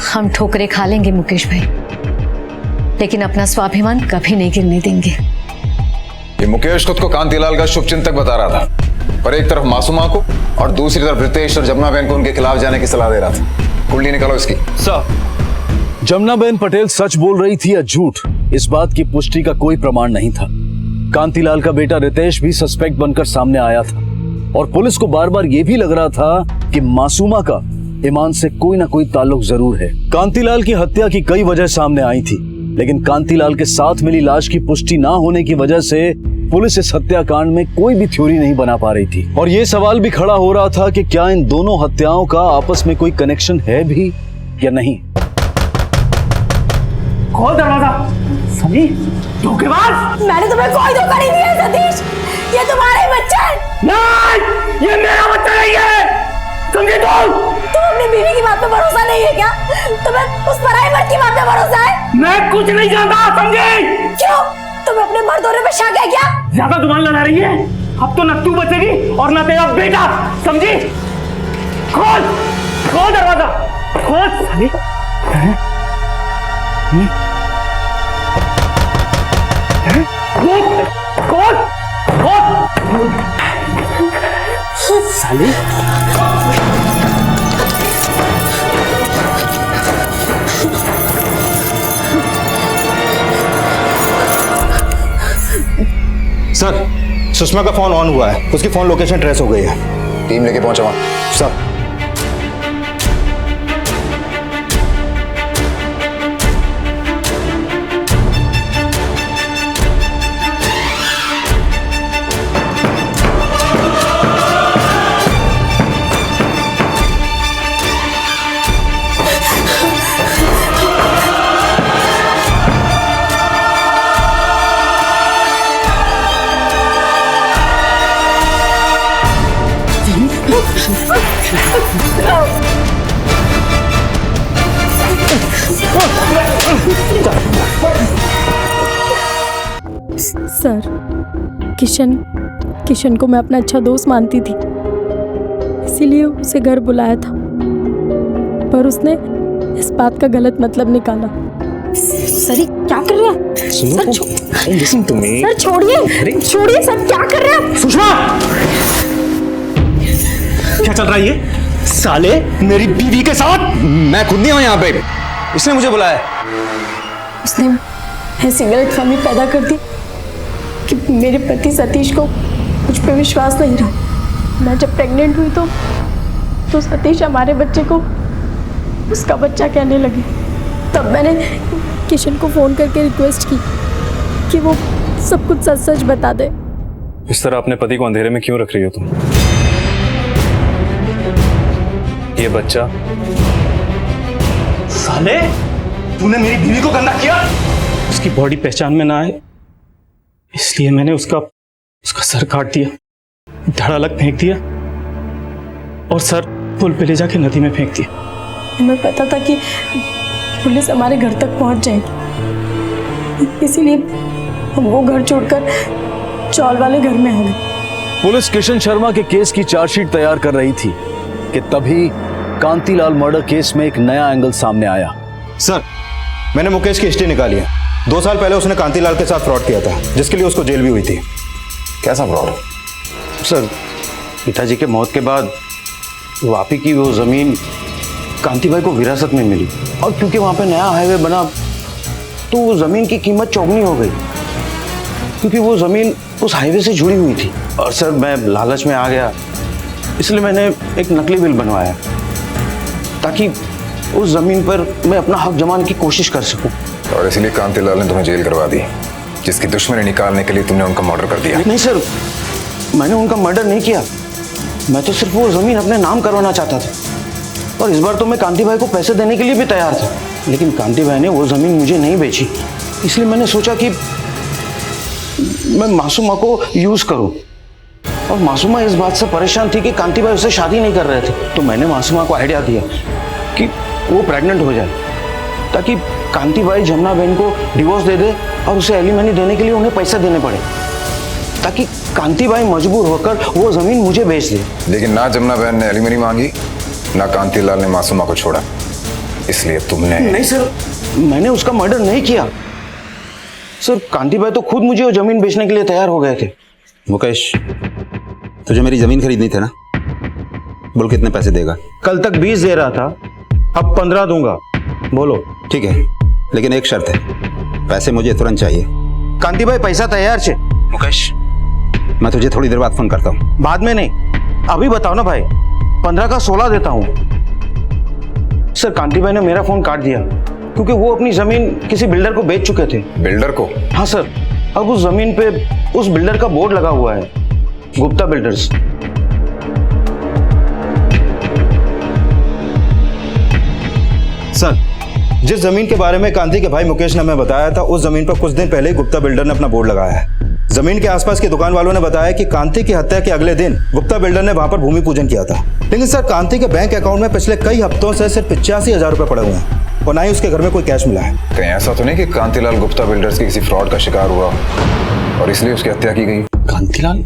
हम ठोकरें खा लेंगे मुकेश भाई, लेकिन अपना स्वाभिमान कभी नहीं गिरने देंगे। ये मुकेश खुद को कांतिलाल का शुभचिंतक बता रहा था, पर एक तरफ मासूमा को और दूसरी तरफ रितेश और जमुना बहन को उनके खिलाफ जाने की सलाह दे रहा था। कुंडली निकालो इसकी। सर जमुनाबेन पटेल सच बोल रही थी या झूठ, इस बात की पुष्टि का कोई प्रमाण नहीं था। कांतिलाल का बेटा रितेश भी सस्पेक्ट बनकर सामने आया था और पुलिस को बार बार यह भी लग रहा था कि मासूमा का ईमान से कोई ना कोई ताल्लुक जरूर है। कांतिलाल की हत्या की कई वजह सामने आई थी, लेकिन कांतिलाल के साथ मिली लाश की पुष्टि ना होने की वजह से पुलिस इस हत्याकांड में कोई भी थ्योरी नहीं बना पा रही थी। और ये सवाल भी खड़ा हो रहा था कि क्या इन दोनों हत्याओं का आपस में कोई कनेक्शन है भी या नहीं। खोल दरवाजा। सनी धोखेबाज! मैंने तुम्हें कोई धोखा नहीं दिया सतीश, ये तुम्हारा ही बच्चा है। नहीं, ये मेरा बच्चा नहीं है, समझे तुम? तुम अपनी बीवी की बात पे भरोसा नहीं है क्या? तुम्हें उस पराई मर्द की बात पे भरोसा है? मैं कुछ नहीं जानता, समझे? क्यों? तुम्हें अपने मर्द होने पे शक है क्या? ज्यादा जुबान लड़ा रही है। अब तो न तू बचेगी और न तेरा बेटा, समझी? खोल दरवाजा, खोल। साली सर, सुषमा का फोन ऑन हुआ है, उसकी फोन लोकेशन ट्रेस हो गई है। टीम लेके पहुंचा वहां। सर। सर, किशन को मैं अपना अच्छा दोस्त मानती थी, इसीलिए उसे घर बुलाया था, पर उसने इस बात का गलत मतलब निकाला। सर ये क्या कर रहे हैं? सर छोड़िए सर, क्या कर रहे हैं? सुषमा, क्या चल रहा है ये? साले मेरी बीवी के साथ। मैं खुद नहीं हूं यहाँ पे, इसने मुझे बुलाया। उसने ऐसी गलतफहमी पैदा कर दी कि मेरे पति सतीश को मुझ पे विश्वास नहीं रहा। मैं जब प्रेग्नेंट हुई तो सतीश हमारे बच्चे को उसका बच्चा कहने लगे। तब मैंने किशन को फ़ोन करके रिक्वेस्ट की कि वो सब कुछ सच सच बता दे। इस तरह अपने पति को अंधेरे में क्यों रख रही हो तुम? ये बच्चा। साले, तूने मेरी बीवी को गंदा किया। उसकी बॉडी पहचान में ना आए इसलिए मैंने उसका सर काट दिया, धड़ अलग फेंक दिया और सर पुल पे ले जाके नदी में फेंक दिया। हमें पता था कि पुलिस हमारे घर तक पहुंच जाएगी, इसीलिए हम वो घर छोड़कर चौल वाले घर में आ गए। पुलिस किशन शर्मा के केस की चार्जशीट तैयार कर रही थी कि तभी कांतिलाल मर्डर केस में एक नया एंगल सामने आया। सर, मैंने मुकेश की हिस्ट्री निकाली है। 2 साल पहले उसने कांतिलाल के साथ फ्रॉड किया था, जिसके लिए उसको जेल भी हुई थी। कैसा फ्रॉड? सर, पिताजी के मौत के बाद वापी की वो जमीन कांति भाई को विरासत में मिली, और क्योंकि वहां पे नया हाईवे बना तो वो जमीन की कीमत चौगुनी हो गई, क्योंकि वो जमीन उस हाईवे से जुड़ी हुई थी। और सर, मैं लालच में आ गया, इसलिए मैंने एक नकली बिल बनवाया ताकि उस जमीन पर मैं अपना हक जमाने की कोशिश कर सकूं। और इसलिए कांतिलाल ने तुम्हें जेल करवा दी, जिसकी दुश्मनी निकालने के लिए तुमने उनका मर्डर कर दिया। नहीं सर, मैंने उनका मर्डर नहीं किया, मैं तो सिर्फ वो जमीन अपने नाम करवाना चाहता था। और इस बार तो मैं कांति भाई को पैसे देने के लिए भी तैयार था, लेकिन कांति भाई ने वो जमीन मुझे नहीं बेची, इसलिए मैंने सोचा कि मैं मासूमा को यूज करूं। और मासूमा इस बात से परेशान थी कि कांति भाई उससे शादी नहीं कर रहे थे, तो मैंने मासूमा को आइडिया दिया कि वो प्रेग्नेंट हो जाए, ताकि कांति भाई जमुना बहन को डिवोर्स दे दे और उसे एलिमनी देने के लिए उन्हें पैसे देने पड़े, ताकि कांति भाई मजबूर होकर वो जमीन मुझे बेच दे। लेकिन ना जमुना बहन ने एलिमनी मांगी, ना कांतिलाल ने मासूमा को छोड़ा, इसलिए तुमने। नहीं सर, मैंने उसका मर्डर नहीं किया सर। कांति भाई तो खुद मुझे वो जमीन बेचने के लिए तैयार हो गए थे। मुकेश, तुझे मेरी जमीन खरीदनी थी ना? बोल कितने पैसे देगा? कल तक 20 दे रहा था, अब 15 दूंगा। बोलो। ठीक है, लेकिन एक शर्त है, पैसे मुझे तुरंत चाहिए। कांति भाई पैसा तैयार छे। मुकेश, मैं तुझे थोड़ी देर बाद फोन करता हूँ। बाद में नहीं, अभी बताओ ना भाई। 15 का 16 देता हूँ। सर, कांति भाई ने मेरा फोन काट दिया क्योंकि वो अपनी जमीन किसी बिल्डर को बेच चुके थे। बिल्डर को? हाँ सर, अब उस जमीन पे उस बिल्डर का बोर्ड लगा हुआ है, गुप्ता बिल्डर्स। सर, जिस जमीन के बारे में कांति के भाई मुकेश ने हमें बताया था, उस जमीन पर कुछ दिन पहले ही गुप्ता बिल्डर ने अपना बोर्ड लगाया है। जमीन के आसपास की दुकान वालों ने बताया कि कांति की हत्या के अगले दिन गुप्ता बिल्डर ने वहां पर भूमि पूजन किया था। लेकिन सर, कांति के बैंक अकाउंट में पिछले कई हफ्तों से सिर्फ 85,000 रुपए पड़े हुए हैं और ना ही उसके घर में कोई कैश मिला है। कहीं ऐसा तो नहीं कि कांतिलाल गुप्ता बिल्डर्स के किसी फ्रॉड का शिकार हुआ और इसलिए उसकी हत्या की गई? कांतिलाल?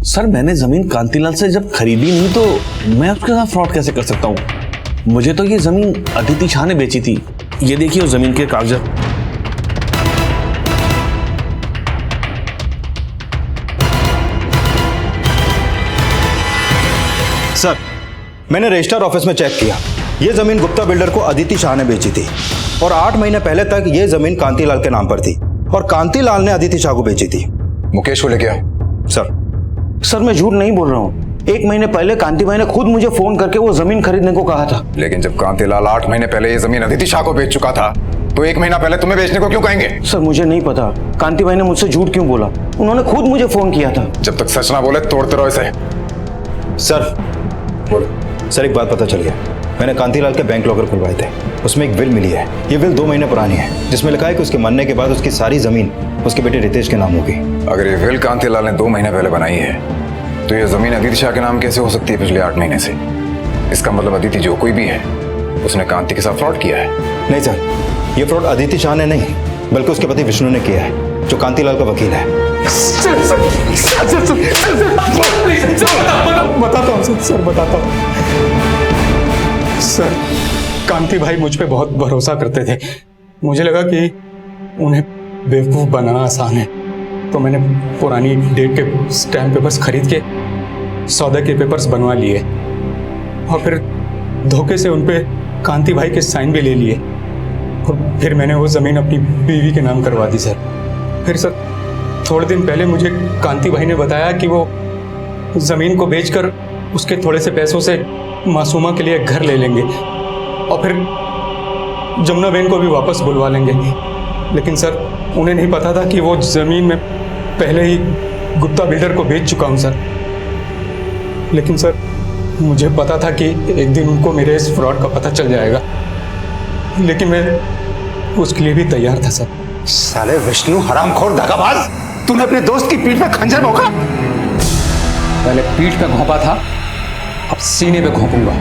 सर, मैंने जमीन कांतिलाल से जब खरीदी नहीं तो मैं उसके साथ फ्रॉड कैसे कर सकता हूँ? मुझे तो ये जमीन अदिति शाह ने बेची थी। ये देखिए उस जमीन के कागजात। सर, मैंने रजिस्टर ऑफिस में चेक किया। ये जमीन गुप्ता बिल्डर को अदिति शाह ने बेची थी और 8 महीने पहले तक ये जमीन कांतीलाल के नाम पर थी और कांतीलाल ने अदिति शाह को बेची थी। मुकेश को लेके आओ। सर मैं झूठ नहीं बोल रहा हूँ। 1 महीने पहले कांति भाई ने खुद मुझे फोन करके वो जमीन खरीदने को कहा था। लेकिन जब कांतीलाल 8 महीने पहले ये जमीन अदिति शाह को बेच चुका था तो 1 महीना पहले तुम्हें बेचने को क्यों कहेंगे? सर मुझे नहीं पता कांति भाई ने मुझसे झूठ क्यों बोला। उन्होंने खुद मुझे फोन किया था। जब तक सच ना बोले तोड़ते रहो इसे। सर बोलो। सर एक बात पता चल गया, मैंने कांतीलाल के बैंक लॉकर खुलवाए थे, उसमें एक विल मिली है। ये विल 2 महीने पुरानी है, जिसमें लिखा है कि उसके मरने के बाद उसकी सारी जमीन उसके बेटे रितेश के नाम होगी। अगर ये विल कांतीलाल ने 2 महीने पहले बनाई है तो ये जमीन अदिति शाह के नाम कैसे हो सकती है पिछले 8 महीने से? इसका मतलब अदिति जो कोई भी है उसने कांति के साथ फ्रॉड किया है। नहीं सर, ये फ्रॉड अदिति शाह ने नहीं बल्कि उसके पति विष्णु ने किया है, जो कांतीलाल का वकील है। बताता हूँ सर, बताता हूँ। सर, कांति भाई मुझ पे बहुत भरोसा करते थे। मुझे लगा कि उन्हें बेवकूफ़ बनाना आसान है, तो मैंने पुरानी डेट के स्टैम्प पेपर्स खरीद के सौदे के पेपर्स बनवा लिए और फिर धोखे से उन पे कांति भाई के साइन भी ले लिए और फिर मैंने वो ज़मीन अपनी बीवी के नाम करवा दी सर। फिर सर थोड़े दिन पहले मुझे कांति भाई ने बताया कि वो ज़मीन को बेचकर उसके थोड़े से पैसों से मासूमा के लिए घर ले लेंगे और फिर जमुना बहन को भी वापस बुलवा लेंगे। लेकिन सर उन्हें नहीं पता था कि वो ज़मीन में पहले ही गुप्ता बिल्डर को बेच चुका हूँ सर। लेकिन सर मुझे पता था कि एक दिन उनको मेरे इस फ्रॉड का पता चल जाएगा, लेकिन मैं उसके लिए भी तैयार था सर। साले विष्णु हरामखोर दगाबाज, तूने अपने दोस्त की पीठ पे खंजर भोंका। पहले पीठ पे घोंपा था, अब सीने पे घोंपूंगा।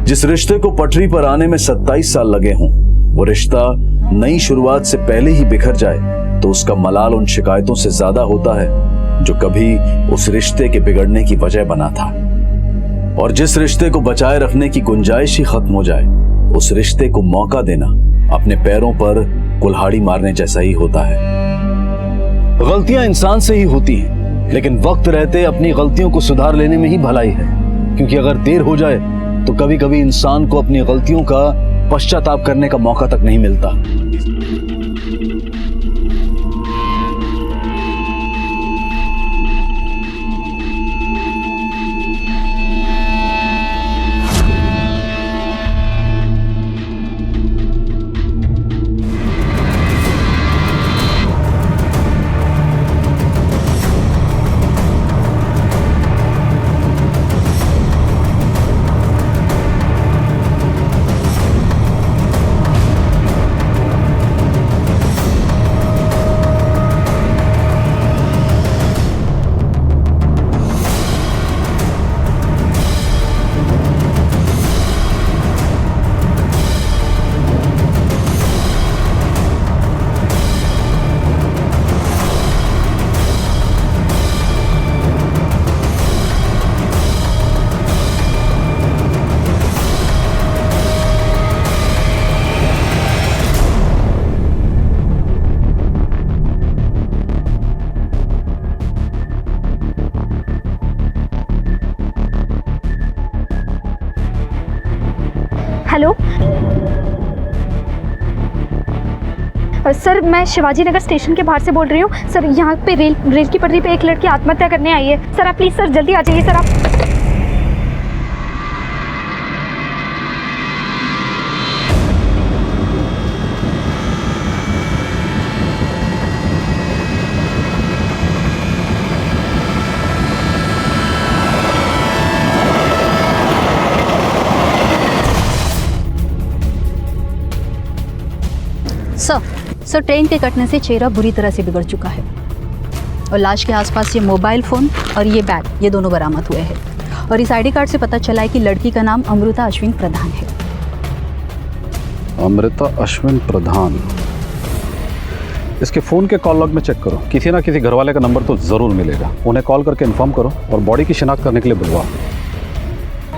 जिस रिश्ते को पटरी पर आने में 27 साल लगे हों, वो रिश्ता नई शुरुआत से पहले ही बिखर जाए तो उसका मलाल उन शिकायतों से ज्यादा होता है जो कभी उस रिश्ते के बिगड़ने की वजह बना था। और जिस रिश्ते को बचाए रखने की गुंजाइश ही खत्म हो जाए, उस रिश्ते को मौका देना अपने पैरों पर कुल्हाड़ी मारने जैसा ही होता है। गलतियां इंसान से ही होती हैं, लेकिन वक्त रहते अपनी गलतियों को सुधार लेने में ही भलाई है, क्योंकि अगर देर हो जाए तो कभी कभी इंसान को अपनी गलतियों का पश्चाताप करने का मौका तक नहीं मिलता। हेलो सर, मैं शिवाजी नगर स्टेशन के बाहर से बोल रही हूँ सर। यहाँ पे रेल की पटरी पे एक लड़की आत्महत्या करने आई है सर। आप प्लीज़ सर जल्दी आ जाइए सर। आप सर ट्रेन के कटने से चेहरा बुरी तरह से बिगड़ चुका है और लाश के आसपास ये मोबाइल फ़ोन और ये बैग, ये दोनों बरामद हुए हैं। और इस आईडी कार्ड से पता चला है कि लड़की का नाम अमृता अश्विन प्रधान है। अमृता अश्विन प्रधान, इसके फ़ोन के कॉल लॉग में चेक करो, किसी ना किसी घरवाले का नंबर तो ज़रूर मिलेगा। उन्हें कॉल करके इन्फॉर्म करो और बॉडी की शिनाख्त करने के लिए बुलवाओ।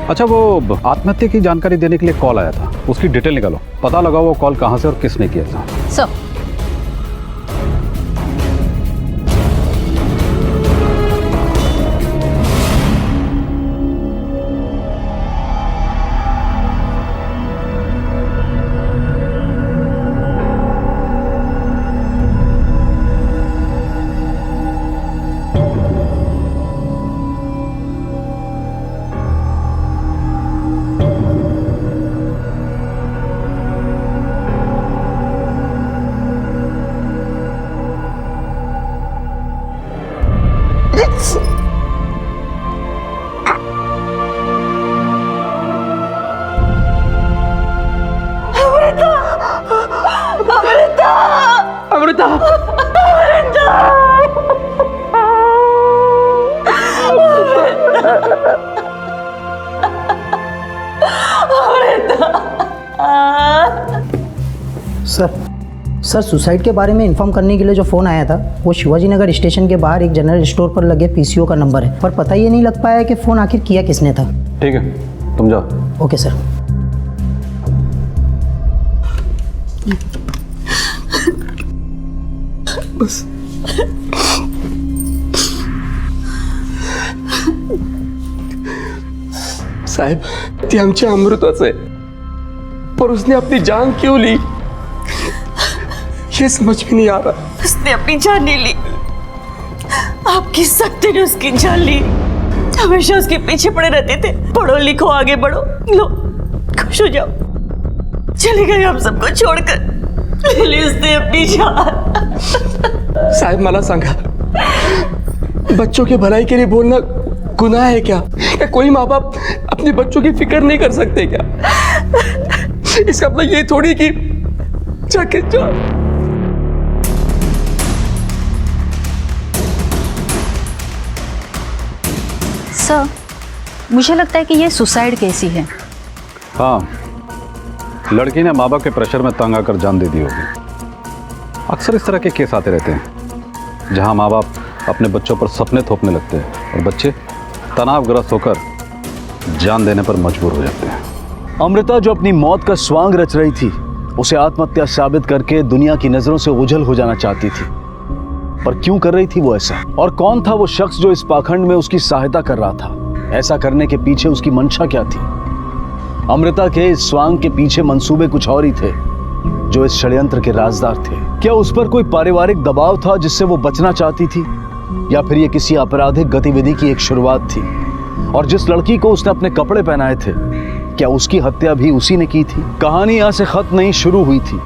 अच्छा, वो आत्महत्या की जानकारी देने के लिए कॉल आया था, उसकी डिटेल निकालो, पता लगाओ वो कॉल कहाँ से और किसने किया था। सर सर सुसाइड के बारे में इन्फॉर्म करने के लिए जो फ़ोन आया था वो शिवाजी नगर स्टेशन के बाहर एक जनरल स्टोर पर लगे पीसीओ का नंबर है, पर पता ये नहीं लग पाया कि फ़ोन आखिर किया किसने था। ठीक है, तुम जाओ। Okay sir. बस साहेब, ती आमच्या अमृताच आहे, पर उसने अपनी जान क्यों ली ये समझ में नहीं आ रहा। उसने अपनी जान नहीं ली, आपकी सख्ती ने उसकी जान ली। हमेशा उसके पीछे पड़े रहते थे, पढ़ो लिखो आगे बढ़ो, लो खुश हो जाओ। चले गए हम सबको छोड़कर, ले ली उसने अपनी जान। साहब मला सांगा, बच्चों के भलाई के लिए बोलना गुनाह है क्या? कोई माँ बाप अपने बच्चों की फिक्र नहीं कर सकते क्या? इसका मतलब ये थोड़ी कि जाके जाओ। सर, मुझे लगता है कि ये सुसाइड केस ही है। हाँ, लड़की ने माँ बाप के प्रेशर में तंग आकर जान दे दी होगी। अक्सर इस तरह के केस आते रहते हैं जहाँ माँ बाप अपने बच्चों पर सपने थोपने लगते हैं और बच्चे तनावग्रस्त होकर जान देने पर मजबूर हो जाते हैं। अमृता जो अपनी मौत का स्वांग रच रही थी, उसे आत्महत्या साबित करके दुनिया की नजरों से ओझल हो जाना चाहती थी, पर क्यों कर रही थी वो ऐसा? और कौन था वो शख्स जो इस पाखंड में उसकी सहायता कर रहा था? ऐसा करने के पीछे उसकी मंशा क्या थी? अमृता के इस स्वांग के पीछे मंसूबे कुछ और ही थे जो इस षड्यंत्र के राजदार थे। क्या उस पर कोई पारिवारिक दबाव था जिससे वो बचना चाहती थी, या फिर ये किसी आपराधिक गतिविधि की एक शुरुआत थी? और जिस लड़की को उसने अपने कपड़े पहनाए थे, क्या उसकी हत्या भी उसी ने की थी? कहानी यहाँ से खत्म नहीं शुरू हुई थी।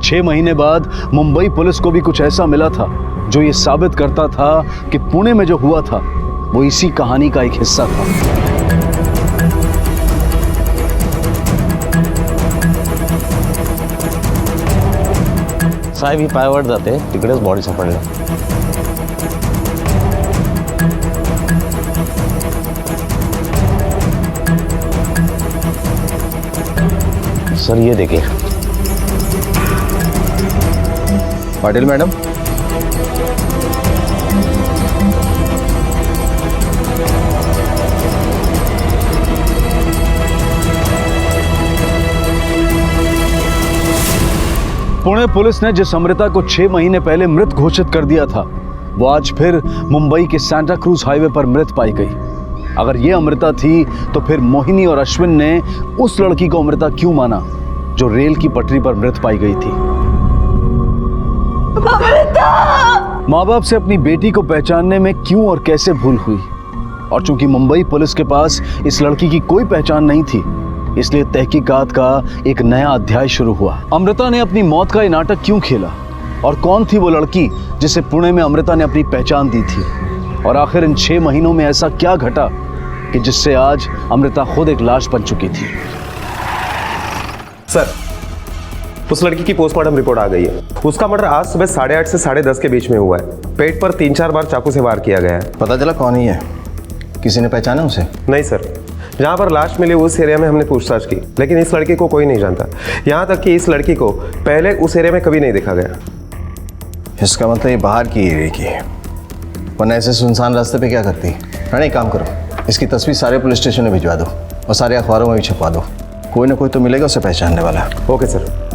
6 महीने बाद मुंबई पुलिस को भी कुछ ऐसा मिला था जो ये साबित करता था कि पुणे में जो हुआ था वो इसी कहानी का एक हिस्सा था। साहेब, ही पायावर जाते, तिकडेच बॉडी सापडल्या। सर ये देखिए। पाटिल मैडम, पुणे पुलिस ने जिस अमृता को 6 महीने पहले मृत घोषित कर दिया था, वो आज फिर मुंबई के सांता क्रूज हाईवे पर मृत पाई गई। अगर ये अमृता थी तो फिर मोहिनी और अश्विन ने उस लड़की को अमृता क्यों माना जो रेल की पटरी पर मृत पाई गई थी? माँ बाप से अपनी बेटी को पहचानने में क्यों और कैसे भूल हुई? और चूंकि मुंबई पुलिस के पास इस लड़की की कोई पहचान नहीं थी, इसलिए तहकीकात का एक नया अध्याय शुरू हुआ। अमृता ने अपनी मौत का ये नाटक क्यों खेला? और कौन थी वो लड़की जिसे पुणे में अमृता ने अपनी पहचान दी थी? और आखिर इन 6 महीनों में ऐसा क्या घटा कि जिससे आज अमृता खुद एक लाश बन चुकी थी? सर, उस लड़की की पोस्टमार्टम रिपोर्ट आ गई है। उसका मर्डर आज सुबह 8:30 से 10:30 के बीच में हुआ है। पेट पर 3-4 बार चाकू से वार किया गया है। पता चला कौन ही है? किसी ने पहचाना उसे? नहीं सर, जहाँ पर लाश मिली उस एरिया में हमने पूछताछ की, लेकिन इस लड़की को कोई नहीं जानता। यहाँ तक कि इस लड़की को पहले उस एरिया में कभी नहीं देखा गया। इसका मतलब ये बाहर की एरिया की है, वरना ऐसे सुनसान रास्ते पे क्या करती? रानी, एक काम करो, इसकी तस्वीर सारे पुलिस स्टेशन में भिजवा दो और सारे अखबारों में भी छपवा दो। कोई ना कोई तो मिलेगा उसे पहचानने वाला। Okay sir.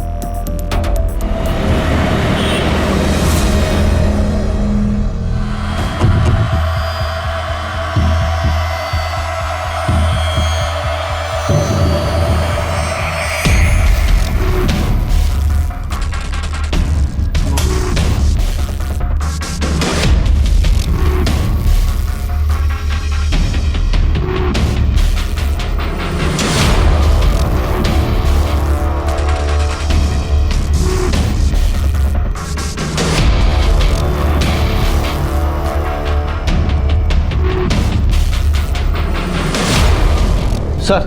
सर,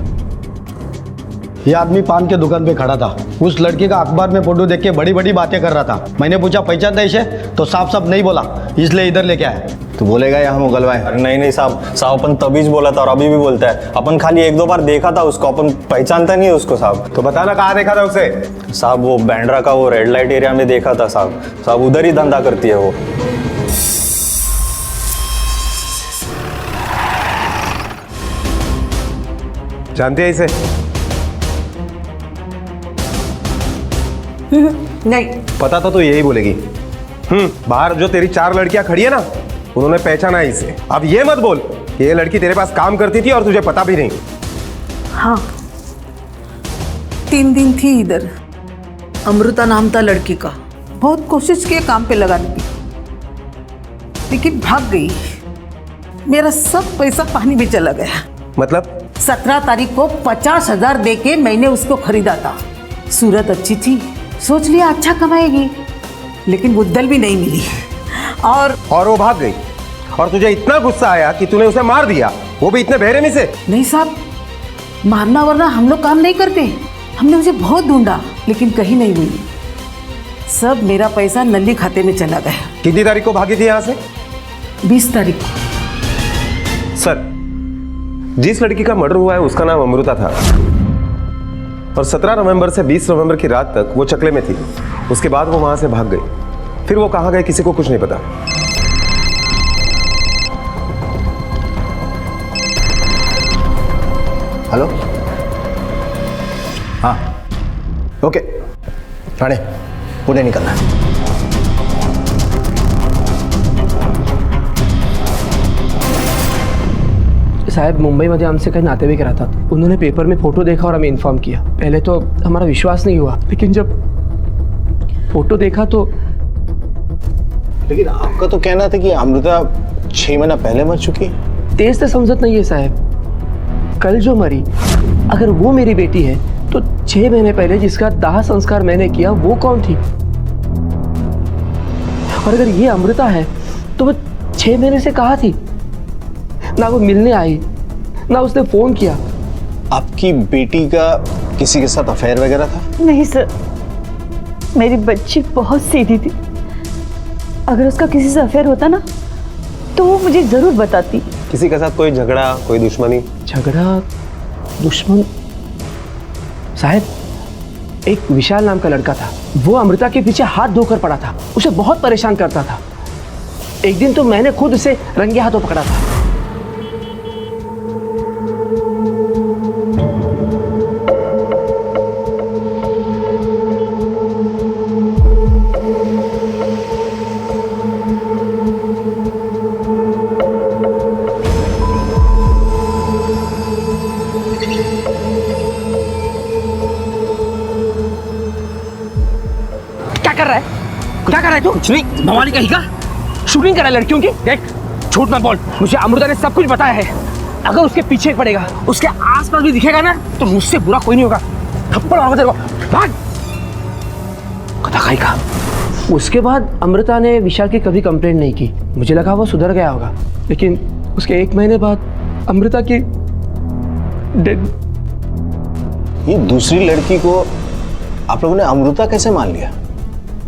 ये आदमी पान के दुकान पे खड़ा था। उस लड़की का अखबार में फोटो देख के बड़ी बड़ी बातें कर रहा था। मैंने पूछा पहचानता इसे, तो साफ साफ नहीं बोला, इसलिए इधर लेके आया। तू बोलेगा या हम उगलवाएं? अरे नहीं साहब अपन तभी बोला था और अभी भी बोलता है। अपन खाली एक दो बार देखा था उसको, अपन पहचानता नहीं है उसको साहब। तो बताना कहाँ देखा था उसे? साहब वो बैंड्रा का वो रेड लाइट एरिया में देखा था साहब उधर ही धंधा करती है वो। जानते हैं इसे? नहीं। पता था तो यही बोलेगी। बाहर जो तेरी 4 लड़कियां खड़ी है ना, उन्होंने पहचाना है इसे। अब ये मत बोल कि ये लड़की तेरे पास काम करती थी और तुझे पता भी नहीं। हाँ 3 दिन थी इधर। अमृता नाम था लड़की का। बहुत कोशिश की काम पे लगाने की, लेकिन भाग गई। मेरा सब पैसा पानी में चला गया। मतलब 17 तारीख को 50,000 दे के मैंने उसको खरीदा था। सूरत अच्छी थी, सोच लिया अच्छा कमाएगी, लेकिन बुद्धल भी नहीं मिली और वो भाग गई। और तुझे इतना गुस्सा आया कि तूने उसे मार दिया, वो भी इतने बेरहमी से? नहीं साहब, मारना वरना हम लोग काम नहीं करते। हमने उसे बहुत ढूंढा लेकिन कहीं नहीं मिली। सब मेरा पैसा नल्ली खाते में चला गया। कितनी तारीख को भागी थी यहाँ से? 20 तारीख को। सर, जिस लड़की का मर्डर हुआ है उसका नाम अमृता था और 17 नवंबर से 20 नवंबर की रात तक वो चकले में थी। उसके बाद वो वहां से भाग गई। फिर वो कहाँ गए किसी को कुछ नहीं पता। हेलो, हाँ ओके, ठाणे पुणे निकलना है। साहब मुंबईमध्ये आमचे काही नातेवाईक राहतात। उन्होंने पेपर में फोटो देखा और हमें इन्फॉर्म किया। पहले तो हमारा विश्वास नहीं हुआ, लेकिन जब फोटो देखा तो। लेकिन आपका तो कहना था कि अमृता 6 महीना पहले मर चुकी। तेज तो समझत नहीं है साहब। कल जो मरी, अगर वो मेरी बेटी है तो 6 महीने पहले जिसका दाह संस्कार मैंने किया वो कौन थी? और अगर ये अमृता है तो वो 6 महीने से कहाँ थी? ना वो मिलने आई, ना उसने फोन किया। आपकी बेटी का किसी के साथ अफेयर वगैरह था? नहीं सर, मेरी बच्ची बहुत सीधी थी। अगर उसका किसी से अफेयर होता ना तो वो मुझे जरूर बताती। किसी के साथ कोई झगड़ा, कोई दुश्मनी? झगड़ा, दुश्मन? साहब, एक विशाल नाम का लड़का था। वो अमृता के पीछे हाथ धोकर पड़ा था, उसे बहुत परेशान करता था। एक दिन तो मैंने खुद उसे रंगे हाथों पकड़ा था। क्या कर रहा है तू? कुछ नहीं, मवाली कहीं का शूटिंग कर रहा है लड़कियों की। देख, झूठ मत बोल, मुझे अमृता ने सब कुछ बताया है। अगर उसके पीछे पड़ेगा, उसके आसपास भी दिखेगा ना, तो मुझसे बुरा कोई नहीं होगा। थप्पड़ मारूंगा तेरे को, भाग। कथा खाई का। उसके बाद अमृता ने विशाल की कभी कंप्लेंट नहीं की। मुझे लगा वो सुधर गया होगा, लेकिन उसके 1 महीने बाद अमृता की डेड। ये दूसरी लड़की को आप लोगों ने अमृता कैसे मान लिया?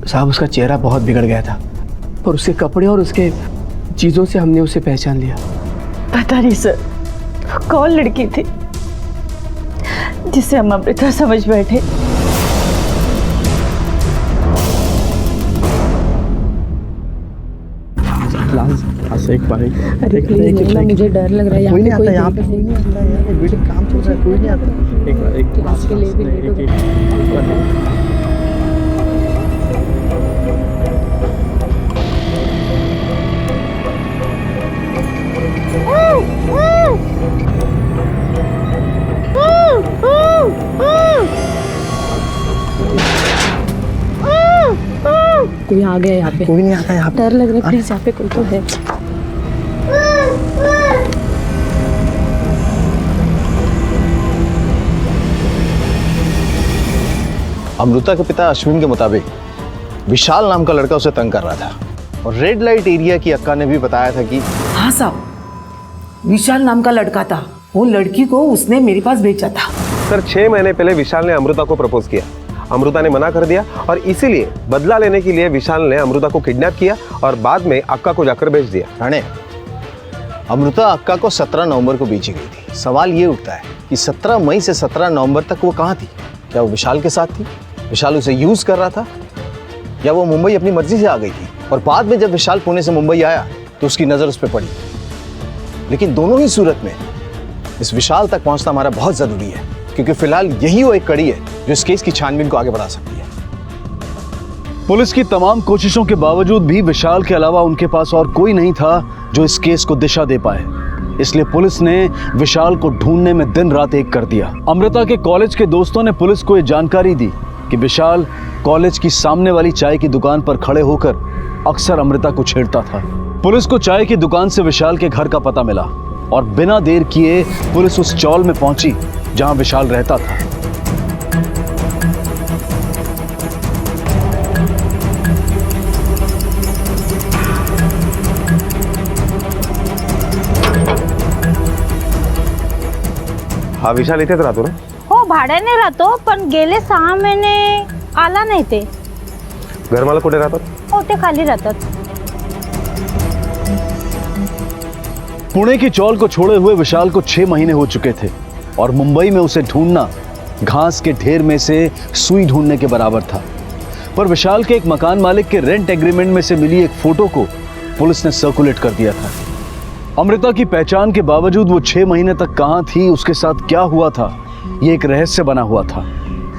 साहब, उसका चेहरा बहुत बिगड़ गया था, पर उसके कपड़े और उसके चीजों से हमने उसे पहचान लिया। पता नहीं सर, कौन लड़की थी जिसे हम अमृता समझ बैठे। एक बार मुझे डर लग रहा है। कोई नहीं आता यहाँ पे, कोई नहीं आता यार, वीडियो काम चल रहा है, कोई नहीं आता। एक कोई आ गया यहाँ पे। कोई नहीं आता यहाँ पे। डर लग रहा है, प्लीज यहाँ पे कोई तो है। अमृता के पिता अश्विन के मुताबिक विशाल नाम का लड़का उसे तंग कर रहा था और रेड लाइट एरिया की अक्का ने भी बताया था कि हाँ साहब, विशाल नाम का लड़का था। वो लड़की को उसने मेरे पास भेजा था। सर 6 महीने पहले विशाल ने अमृता को प्रपोज किया अमृता ने मना कर दिया और इसीलिए बदला लेने के लिए विशाल ने अमृता को किडनैप किया और बाद में अक्का को जाकर बेच दिया। राणे, अमृता अक्का को 17 नवंबर को बेची गई थी। सवाल ये उठता है कि 17 मई से 17 नवंबर तक वो कहाँ थी? क्या वो विशाल के साथ थी? विशाल उसे यूज कर रहा था, या वो मुंबई अपनी मर्जी से आ गई थी और बाद में जब विशाल पुणे से मुंबई आया तो उसकी नजर उस पर पड़ी? लेकिन दोनों ही सूरत में इस विशाल तक पहुंचना हमारा बहुत जरूरी है, क्योंकि फिलहाल यही वो एक कड़ी है जो इस केस की छानबीन को आगे बढ़ा सकती है। पुलिस की तमाम कोशिशों के बावजूद भी विशाल के अलावा उनके पास और कोई नहीं था जो इस केस को दिशा दे पाए। इसलिए पुलिस ने विशाल को ढूंढने में दिन रात एक कर दिया। अमृता के कॉलेज के दोस्तों ने पुलिस को यह जानकारी दी कि विशाल कॉलेज की सामने वाली चाय की दुकान पर खड़े होकर अक्सर अमृता को छेड़ता था। पुलिस को चाय की दुकान से विशाल के घर का पता मिला और बिना देर किए पुलिस उस चौल में पहुंची जहां विशाल रहता था। हा विशाल इथेच राहतो ना? हो, भाड्याने राहतो, पण गेले 6 महिने आला नाही ते. घरमालक कुठे राहतात? हो, ते खाली राहतात. पुणे की चौल को छोड़े हुए विशाल को 6 महीने हो चुके थे और मुंबई में उसे ढूंढना घास के ढेर में से सुई ढूंढने के बराबर था। पर विशाल के एक मकान मालिक के रेंट एग्रीमेंट में से मिली एक फोटो को पुलिस ने सर्कुलेट कर दिया था। अमृता की पहचान के बावजूद वो 6 महीने तक कहां थी, उसके साथ क्या हुआ था, ये एक रहस्य बना हुआ था।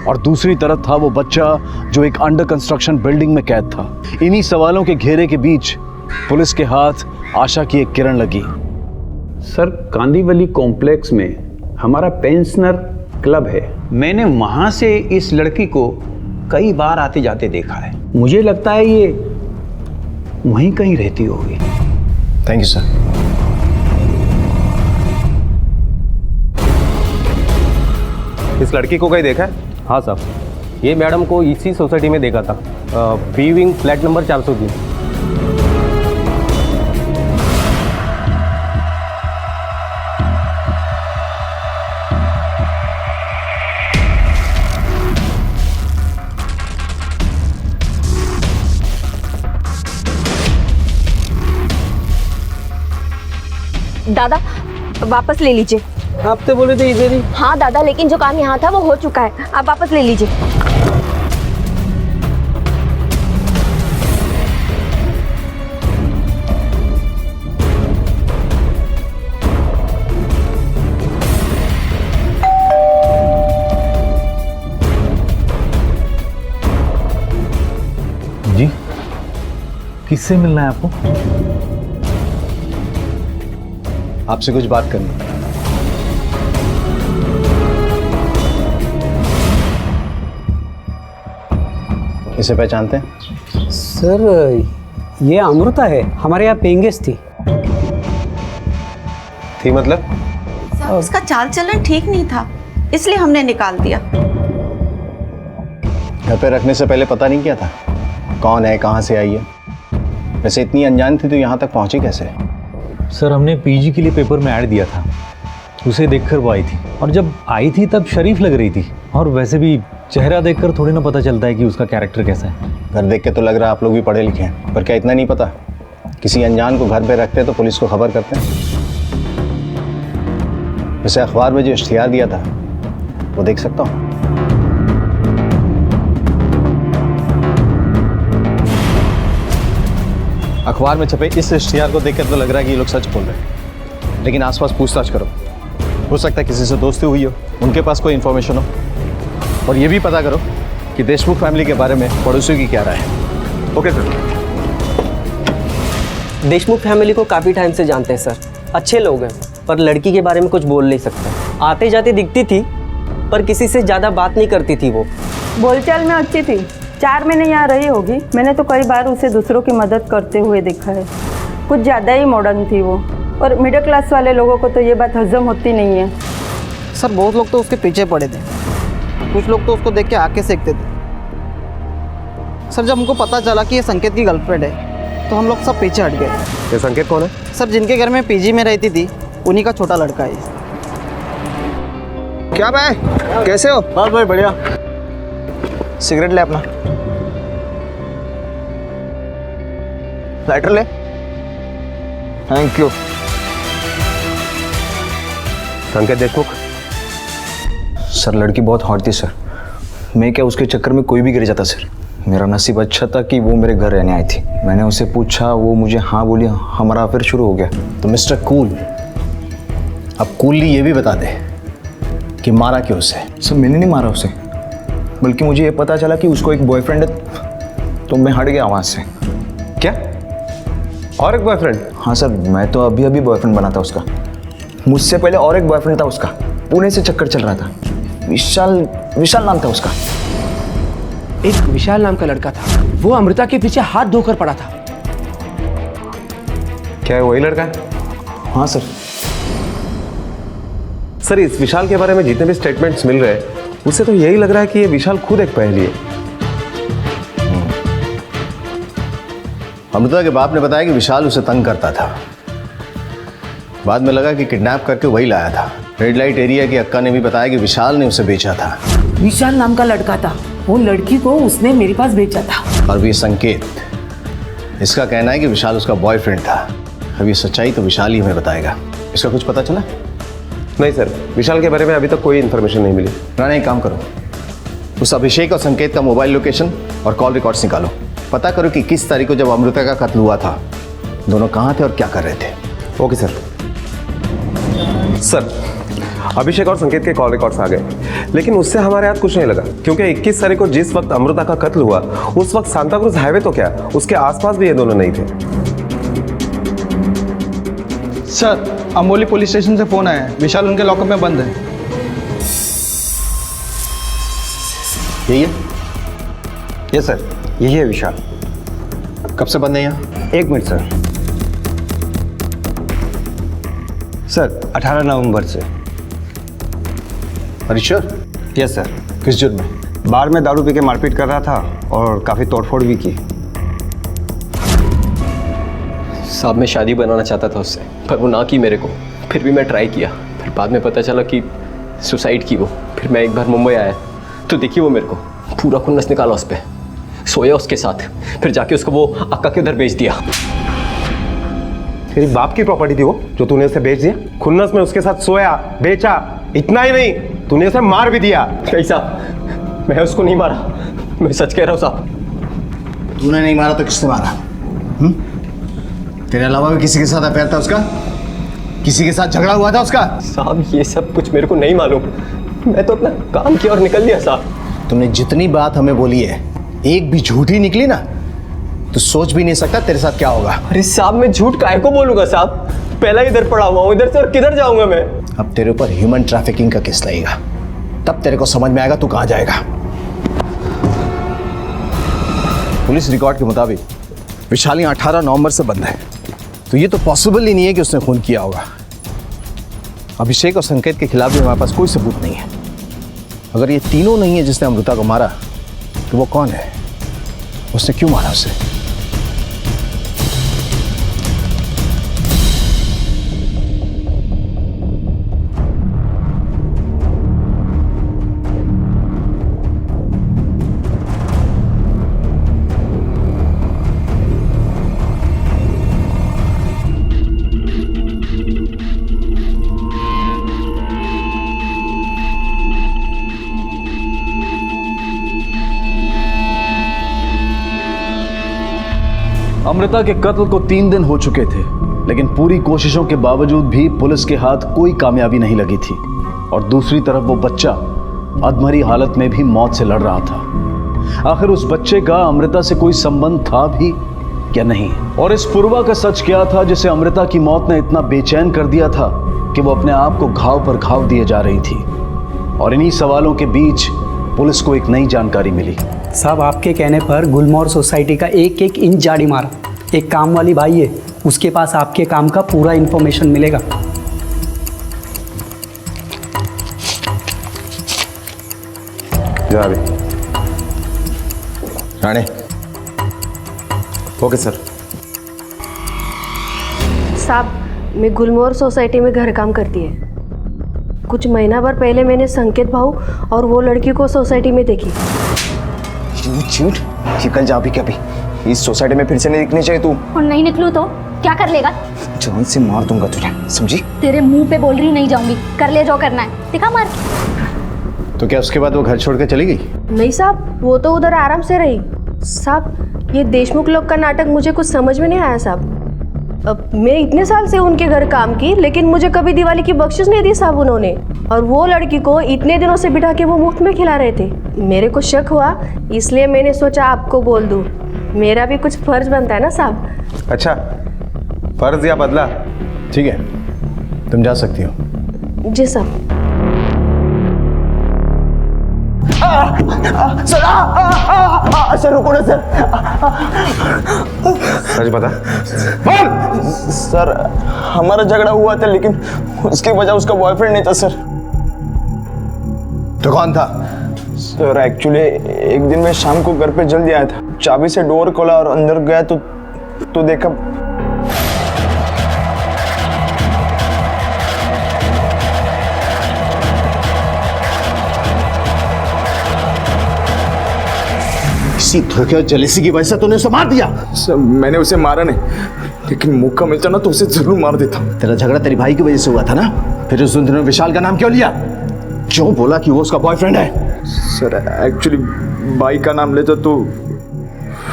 और दूसरी तरफ था वो बच्चा जो एक अंडर कंस्ट्रक्शन बिल्डिंग में कैद था। इन्हीं सवालों के घेरे के बीच पुलिस के हाथ आशा की एक किरण लगी। सर, कांदीवली कॉम्प्लेक्स में हमारा पेंशनर क्लब है। मैंने वहां से इस लड़की को कई बार आते जाते देखा है। मुझे लगता है ये वहीं कहीं रहती होगी। Thank you sir. इस लड़की को कहीं देखा है? हाँ साहब, ये मैडम को इसी सोसाइटी में देखा था, बी विंग फ्लैट नंबर 403। दादा वापस ले लीजिए। आप तो बोले थे इधर ही। हाँ दादा, लेकिन जो काम यहाँ था वो हो चुका है, आप वापस ले लीजिए। जी, किससे मिलना है आपको? आपसे कुछ बात करनी है। इसे पहचानते हैं? सर, ये अमृता है, हमारे यहाँ पेइंग गेस्ट थी। थी मतलब? सर, उसका चाल चलन ठीक नहीं था, इसलिए हमने निकाल दिया। घर पे रखने से पहले पता नहीं किया था कौन है, कहाँ से आई है? वैसे इतनी अनजान थी तो यहाँ तक पहुँची कैसे? सर, हमने पीजी के लिए पेपर में ऐड दिया था, उसे देखकर वो आई थी, और जब आई थी तब शरीफ लग रही थी, और वैसे भी चेहरा देखकर थोड़ी ना पता चलता है कि उसका कैरेक्टर कैसा है। घर देख के तो लग रहा है आप लोग भी पढ़े लिखे हैं, पर क्या इतना नहीं पता किसी अनजान को घर पे रखते तो पुलिस को खबर करते हैं? वैसे अखबार में जो इश्तिहार दिया था वो देख सकता हूँ? अखबार में छपे इस इश्तिहार को देखकर तो लग रहा है कि ये लोग सच बोल रहे हैं, लेकिन आसपास पूछताछ करो, हो सकता है किसी से दोस्ती हुई हो, उनके पास कोई इन्फॉर्मेशन हो, और ये भी पता करो कि देशमुख फैमिली के बारे में पड़ोसियों की क्या राय है। Okay sir. देशमुख फैमिली को काफ़ी टाइम से जानते हैं सर, अच्छे लोग हैं, पर लड़की के बारे में कुछ बोल नहीं सकते। आते जाते दिखती थी पर किसी से ज़्यादा बात नहीं करती थी। वो बोलचाल में अच्छी थी, 4 महीने यहाँ रही होगी। मैंने तो कई बार उसे दूसरों की मदद करते हुए देखा है। कुछ ज़्यादा ही मॉडर्न थी वो, और मिडिल क्लास वाले लोगों को तो ये बात हजम होती नहीं है। सर, बहुत लोग तो उसके पीछे पड़े थे, कुछ लोग तो उसको देख के आके सेकते थे। सर, जब हमको पता चला कि ये संकेत की गर्लफ्रेंड है तो हम लोग सब पीछे हट गए। ये संकेत कौन है? सर, जिनके घर में पीजी में रहती थी उन्हीं का छोटा लड़का है। क्या भाई, कैसे हो? बस भाई बढ़िया। सिगरेट ले अपना, लाइटर ले। Thank you. संकेत देशमुख। सर लड़की बहुत हॉट थी सर, मैं क्या उसके चक्कर में कोई भी गिर जाता सर। मेरा नसीब अच्छा था कि वो मेरे घर रहने आई थी। मैंने उसे पूछा, वो मुझे हाँ बोली, हमारा अफेयर शुरू हो गया। तो मिस्टर कूल, अब कूलली ये भी बता दे कि मारा क्यों उसे? सर मैंने नहीं मारा उसे, बल्कि मुझे ये पता चला कि उसको एक बॉयफ्रेंड है, तो मैं हट गया वहाँ से। क्या? और एक बॉयफ्रेंड? हाँ सर, मैं तो अभी अभी बॉयफ्रेंड बना था उसका। मुझसे पहले और एक बॉयफ्रेंड था उसका, पुणे से चक्कर चल रहा था। विशाल नाम था उसका। एक विशाल नाम का लड़का था, वो अमृता के पीछे हाथ धोकर पड़ा था। क्या है वही लड़का है? हाँ सर। सर इस विशाल के बारे में जितने भी स्टेटमेंट्स मिल रहे हैं उससे तो यही लग रहा है कि ये विशाल खुद एक पहेली है। अमृता के बाप ने बताया कि विशाल उसे तंग करता था। बाद में लगा कि किडनैप करके वही लाया था। रेड लाइट एरिया की अक्का ने भी बताया कि विशाल ने उसे बेचा था। विशाल नाम का लड़का था, वो लड़की को उसने मेरे पास बेचा था। और ये संकेत, इसका कहना है कि विशाल उसका बॉयफ्रेंड था। अब ये सच्चाई तो विशाल ही हमें बताएगा। इसका कुछ पता चला? नहीं सर, विशाल के बारे में अभी तक कोई इन्फॉर्मेशन नहीं मिली। राणा एक काम करो, उस अभिषेक और संकेत का मोबाइल लोकेशन और कॉल रिकॉर्ड्स निकालो। पता करो कि किस तारीख को जब अमृता का कत्ल हुआ था दोनों कहाँ थे और क्या कर रहे थे। Okay sir. सर अभिषेक और संकेत के कॉल रिकॉर्ड्स आ गए, लेकिन उससे हमारे हाथ कुछ नहीं लगा, क्योंकि 21 तारीख को जिस वक्त अमृता का कत्ल हुआ उस वक्त सांता क्रूज हाईवे तो क्या, उसके आसपास भी ये दोनों नहीं थे। सर अमोली पुलिस स्टेशन से फोन आया है, विशाल उनके लॉकअप में बंद है। यही है? यस सर, यही है विशाल। कब से बंद है यहाँ? 1 मिनट सर, 18 नवंबर से। श्योर? Yes sir. किस जुर्म में? बार में दारू पी के मारपीट कर रहा था और काफ़ी तोड़फोड़ भी की। साहब मैं शादी बनाना चाहता था उससे, पर वो ना की मेरे को। फिर भी मैं ट्राई किया, फिर बाद में पता चला कि सुसाइड की वो। फिर मैं एक बार मुंबई आया तो देखी वो मेरे को, पूरा खुन्नस निकाला उस पर, सोया उसके साथ, फिर जाके उसको वो अक्का के उधर बेच दिया। तेरी बाप की प्रॉपर्टी थी वो जो तूने उसे बेच दिया? खुन्नस में उसके साथ सोया, बेचा, इतना ही नहीं तूने उसे मार भी दिया। कैसा? मैं उसको नहीं मारा, मैं सच कह रहा हूँ साहब। तूने नहीं मारा तो किसने मारा? तेरे अलावा भी किसी के साथ अफेयर था उसका? किसी के साथ झगड़ा हुआ था उसका? साहब ये सब कुछ मेरे को नहीं मालूम, मैं तो अपना काम किया और निकल दिया साहब। तुमने जितनी बात हमें बोली है एक भी झूठी निकली ना तो सोच भी नहीं सकता तेरे साथ क्या होगा। अरे साहब मैं झूठ काहे को बोलूंगा साहब, पहला इधर पड़ा हुआ हूँ, इधर से और किधर जाऊंगा मैं? अब तेरे ऊपर ह्यूमन ट्रैफिकिंग का केस लगेगा, तब तेरे को समझ में आएगा तू कहाँ जाएगा। पुलिस रिकॉर्ड के मुताबिक विशाल 18 नवंबर से बंद है, तो ये तो पॉसिबल ही नहीं है कि उसने खून किया होगा। अभिषेक और संकेत के खिलाफ भी हमारे पास कोई सबूत नहीं है। अगर ये तीनों नहीं है जिसने अमृता को मारा, तो वो कौन है? उसने क्यों मारा उसे? अमृता के कत्ल को 3 दिन हो चुके थे, लेकिन पूरी कोशिशों के बावजूद भी पुलिस के हाथ कोई कामयाबी नहीं लगी थी। और दूसरी तरफ वो बच्चा अधमरी हालत में भी मौत से लड़ रहा था। आखिर उस बच्चे का अमृता से कोई संबंध था भी या नहीं? और इस पूर्वा का सच क्या था जिसे अमृता की मौत ने इतना बेचैन कर दिया था कि वो अपने आप को घाव पर घाव दिए जा रही थी? और इन्हीं सवालों के बीच पुलिस को एक नई जानकारी मिली। साहब आपके कहने पर गुलमोहर सोसाइटी का एक एक इंच झाड़ी मारा। एक काम वाली भाई है, उसके पास आपके काम का पूरा इंफॉर्मेशन मिलेगा। जा भी राणे। Okay sir. साहब मैं गुलमोहर सोसाइटी में घर काम करती है। कुछ महीना भर पहले मैंने संकेत भाऊ और वो लड़की को सोसाइटी में देखी। झूठ निकल जा अभी क्या अभी। इस सोसाइटी में फिर से नहीं दिखनी चाहिए तू। और नहीं निकलूँ तो क्या कर लेगा? जान से मार दूंगा तुझे, समझी? तेरे मुंह पे बोल रही नहीं जाऊंगी, कर ले जो करना है, दिखा मार। तो क्या उसके बाद वो घर छोड़ के चली गई? नहीं साहब, वो तो उधर आराम से रही। साहब ये देशमुख लोग का नाटक मुझे कुछ समझ में नहीं आया साहब। अब मैं इतने साल से उनके घर काम की, लेकिन मुझे कभी दिवाली की बख्शिश नहीं दी साहब उन्होंने। और वो लड़की को इतने दिनों से बिठा के वो मुफ्त में खिला रहे थे। मेरे को शक हुआ, इसलिए मैंने सोचा आपको बोल दूं। मेरा भी कुछ फर्ज बनता है ना साहब। अच्छा, फर्ज या बदला? ठीक है, तुम जा सकती हो। जी साहब। सर रुको ना सर। सच बता। सर हमारा झगड़ा हुआ था, लेकिन उसकी वजह उसका बॉयफ्रेंड नहीं था सर। तो कौन था? सर एक्चुअली एक दिन मैं शाम को घर पे जल्दी आया था, चाबी से डोर खोला और अंदर गया तो देखा। इसी धोखे और जलेसी की वजह से तूने उसे मार दिया? सर मैंने उसे मारा नहीं, लेकिन मौका मिलता ना तो उसे जरूर मार देता। तेरा झगड़ा तेरी भाई की वजह से हुआ था ना? फिर उस दिन विशाल का नाम क्यों लिया? क्यों बोला कि वो उसका बॉयफ्रेंड है? सर एक्चुअली भाई का नाम लेता तो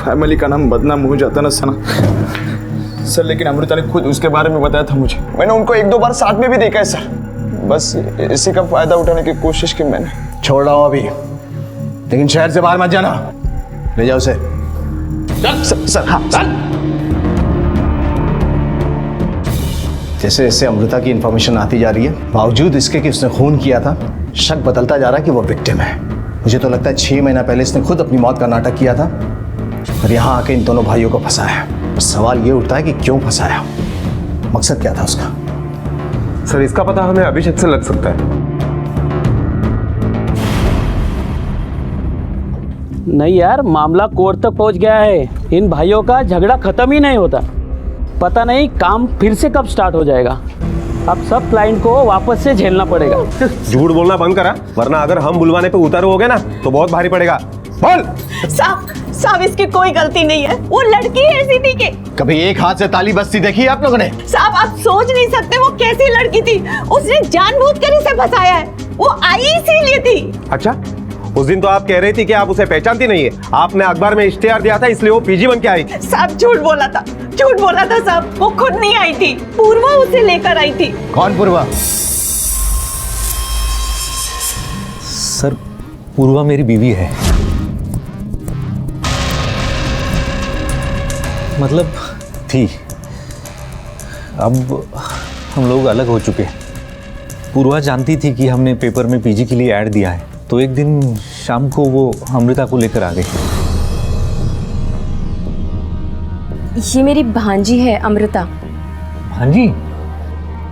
फैमिली का नाम बदनाम हो जाता ना सना। सर लेकिन अमृता ने खुद उसके बारे में बताया था मुझे। मैंने उनको एक दो बार साथ में भी देखा है सर। बस इसी का फायदा उठाने की कोशिश की मैंने। छोड़ रहा हूं अभी, लेकिन शहर से बाहर मत जाना। ले जाओ उसे। चल सर। हाँ चल। जैसे जैसे अमृता की इंफॉर्मेशन आती जा रही है, बावजूद इसके कि उसने खून किया था, शक बदलता जा रहा है कि वो विक्टिम है। मुझे तो लगता है 6 महीना पहले इसने खुद अपनी मौत का नाटक किया था और यहाँ आके इन दोनों भाइयों को फंसाया। बस सवाल ये उठता है कि क्यों फंसाया, मकसद क्या था उसका? सर इसका पता हमें अभिषेक से लग सकता है। नहीं यार, मामला कोर्ट तक पहुंच गया है। इन भाइयों का झगड़ा खत्म ही नहीं होता। पता नहीं काम फिर से कब स्टार्ट हो जाएगा। अब सब क्लाइंट को वापस से झेलना पड़ेगा। झूठ बोलना बंद करा, वरना अगर हम बुलवाने पे उतर हो गए ना तो बहुत भारी पड़ेगा। बोल। साहब इसकी कोई गलती नहीं है, वो लड़की ऐसी थी कि कभी एक हाथ से ताली बजती देखी है आप लोगों ने? साहब आप सोच नहीं सकते वो कैसी लड़की थी। उसने जानबूझकर इसे फंसाया है। वो आई इसीलिए थी। अच्छा, उस दिन तो आप कह रही थी कि आप उसे पहचानती नहीं है। आपने अखबार में इश्तेहार दिया था इसलिए वो पीजी बन के आई। साहब झूठ बोला था साहब। वो खुद नहीं आई थी, पूर्वा उसे लेकर आई थी। कौन पूर्वा? सर पूर्वा मेरी बीवी है। मतलब थी, अब हम लोग अलग हो चुके हैं। पूर्वा जानती थी कि हमने पेपर में पीजी के लिए ऐड दिया है, तो एक दिन शाम को वो अमृता को लेकर आ गई। ये मेरी भांजी है अमृता। भांजी?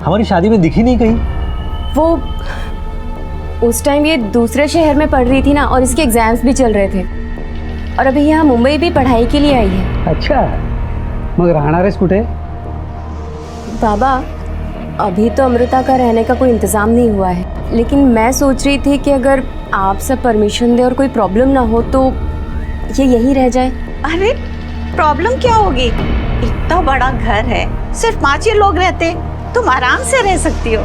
हमारी शादी में दिखी नहीं कहीं। वो उस टाइम ये दूसरे शहर में पढ़ रही थी ना, और इसके एग्जाम्स भी चल रहे थे, और अभी यहाँ मुंबई भी पढ़ाई के लिए आई है। अच्छा, मग राहणारेस कुठे? बाबा अभी तो अमृता का रहने का कोई इंतज़ाम नहीं हुआ है, लेकिन मैं सोच रही थी कि अगर आप सब परमिशन दे और कोई प्रॉब्लम ना हो तो ये यहीं रह जाए। अरे प्रॉब्लम क्या होगी? इतना बड़ा घर है, सिर्फ 5 ही लोग रहते, तुम आराम से रह सकती हो।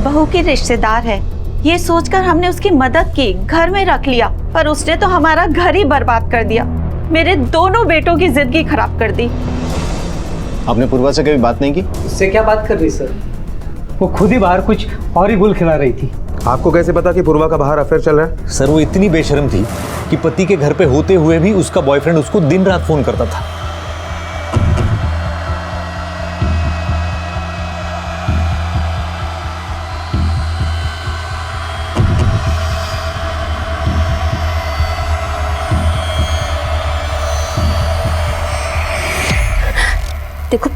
बहू की रिश्तेदार है, ये सोचकर हमने उसकी मदद की, घर में रख लिया, पर उसने तो हमारा घर ही बर्बाद कर दिया। मेरे दोनों बेटों की जिंदगी खराब कर दी। आपने पूर्वा से कभी बात नहीं की? उससे क्या बात कर रही सर? वो खुद ही बाहर कुछ और ही गुल खिला रही थी। आपको कैसे पता कि पूर्वा का बाहर अफेयर चल रहा है? सर वो इतनी बेशर्म थी कि पति के घर पे होते हुए भी उसका बॉयफ्रेंड उसको दिन रात फोन करता था। देखो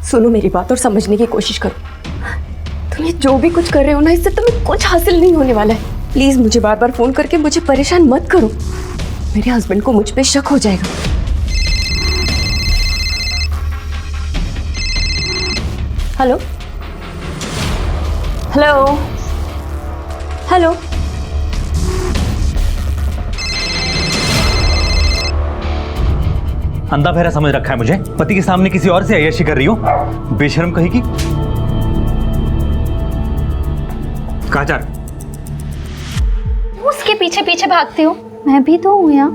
सुनो मेरी बात और समझने की कोशिश करो। तुम ये जो भी कुछ कर रहे हो ना, इससे तुम्हें कुछ हासिल नहीं होने वाला है। प्लीज मुझे बार बार फोन करके मुझे परेशान मत करो। मेरे हस्बैंड को मुझ पे शक हो जाएगा। Hello hello hello. अंधा फेरा समझ रखा है मुझे, पति के सामने किसी और से अय्याशी कर रही हो, बेशर्म कहेगी। कहाँ जा रहे? उसके पीछे पीछे भागते हो, मैं भी तो हूँ यहाँ।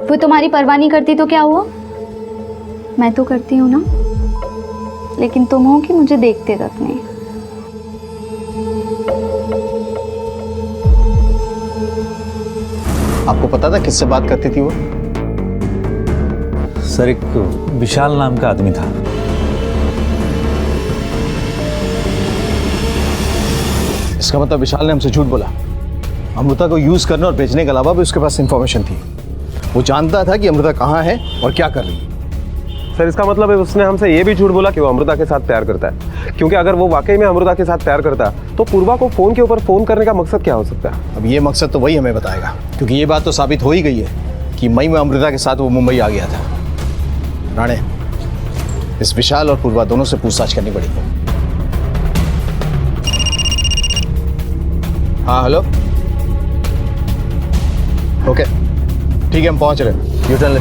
वो तुम्हारी परवाह नहीं करती तो क्या हुआ, मैं तो करती हूँ ना। लेकिन तुम हो कि मुझे देखते तक नहीं। आपको पता था किससे बात करती थी वो? सर एक विशाल नाम का आदमी था। इसका मतलब विशाल ने हमसे झूठ बोला। अमृता को यूज करने और बेचने के अलावा भी उसके पास इंफॉर्मेशन थी। वो जानता था कि अमृता कहाँ है और क्या कर रही है। सर इसका मतलब है उसने हमसे ये भी झूठ बोला कि वो अमृता के साथ प्यार करता है, क्योंकि अगर वो वाकई में अमृता के साथ प्यार करता तो पूर्वा को फोन के ऊपर फोन करने का मकसद क्या हो सकता है? अब ये मकसद तो वही हमें बताएगा, क्योंकि ये बात तो साबित हो ही गई है कि मई में अमृता के साथ वो मुंबई आ गया था। राणे, इस विशाल और पूर्वा दोनों से पूछताछ करनी पड़ेगी। हाँ हेलो, ओके ठीक है, हम पहुंच रहे हैं। यू टर्न ले।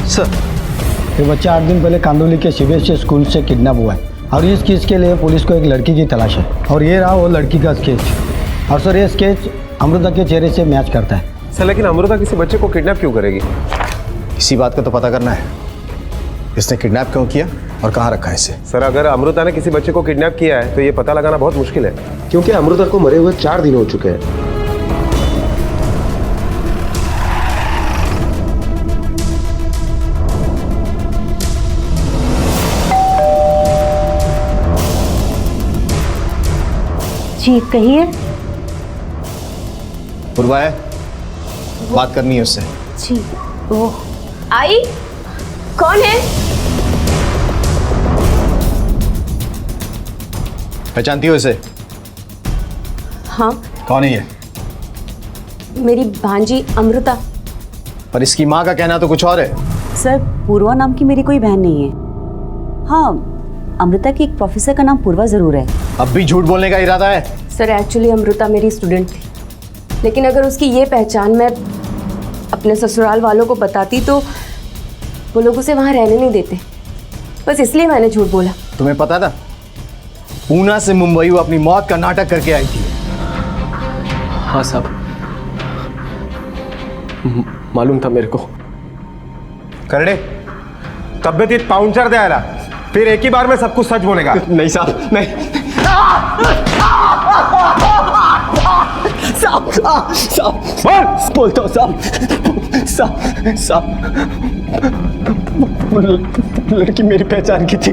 सर, ये बच्चा 8 दिन पहले कांदोली के सीबीएसई स्कूल से किडनैप हुआ है और इस केस के लिए पुलिस को एक लड़की की तलाश है। और ये रहा वो लड़की का स्केच। और सर ये स्केच अमृता के चेहरे से मैच करता है। सर लेकिन अमृता किसी बच्चे को किडनैप क्यों करेगी? इसी बात का तो पता करना है, इसने किडनैप क्यों किया और कहाँ रखा है इसे। सर अगर अमृता ने किसी बच्चे को किडनैप किया है तो ये पता लगाना बहुत मुश्किल है, क्योंकि अमृता को मरे हुए 4 दिन हो चुके हैं। जी कहिए। पूर्वा है, बात करनी है उससे। जी वो आई, कौन है? पहचानती हो इसे? हाँ। कौन है ये? मेरी भांजी अमृता। पर इसकी माँ का कहना तो कुछ और है। सर पूर्वा नाम की मेरी कोई बहन नहीं है। हाँ, अमृता की एक प्रोफेसर का नाम पूर्वा जरूर है। अब भी झूठ बोलने का इरादा है? सर एक्चुअली अमृता मेरी स्टूडेंट थी, लेकिन अगर उसकी ये पहचान मैं अपने ससुराल वालों को बताती तो वो लोग उसे वहाँ रहने नहीं देते। बस इसलिए मैंने झूठ बोला। तुम्हें पता था पूना से मुंबई वो अपनी मौत का नाटक करके आई थी? हाँ साहब, मालूम था मेरे को। करड़े तब्येत पाउंचर द्यायला, फिर एक ही बार में सब कुछ सच बोलेगा। नहीं साहब, नहीं साहब बोलता हूँ साहब, लड़की मेरी पहचान की थी,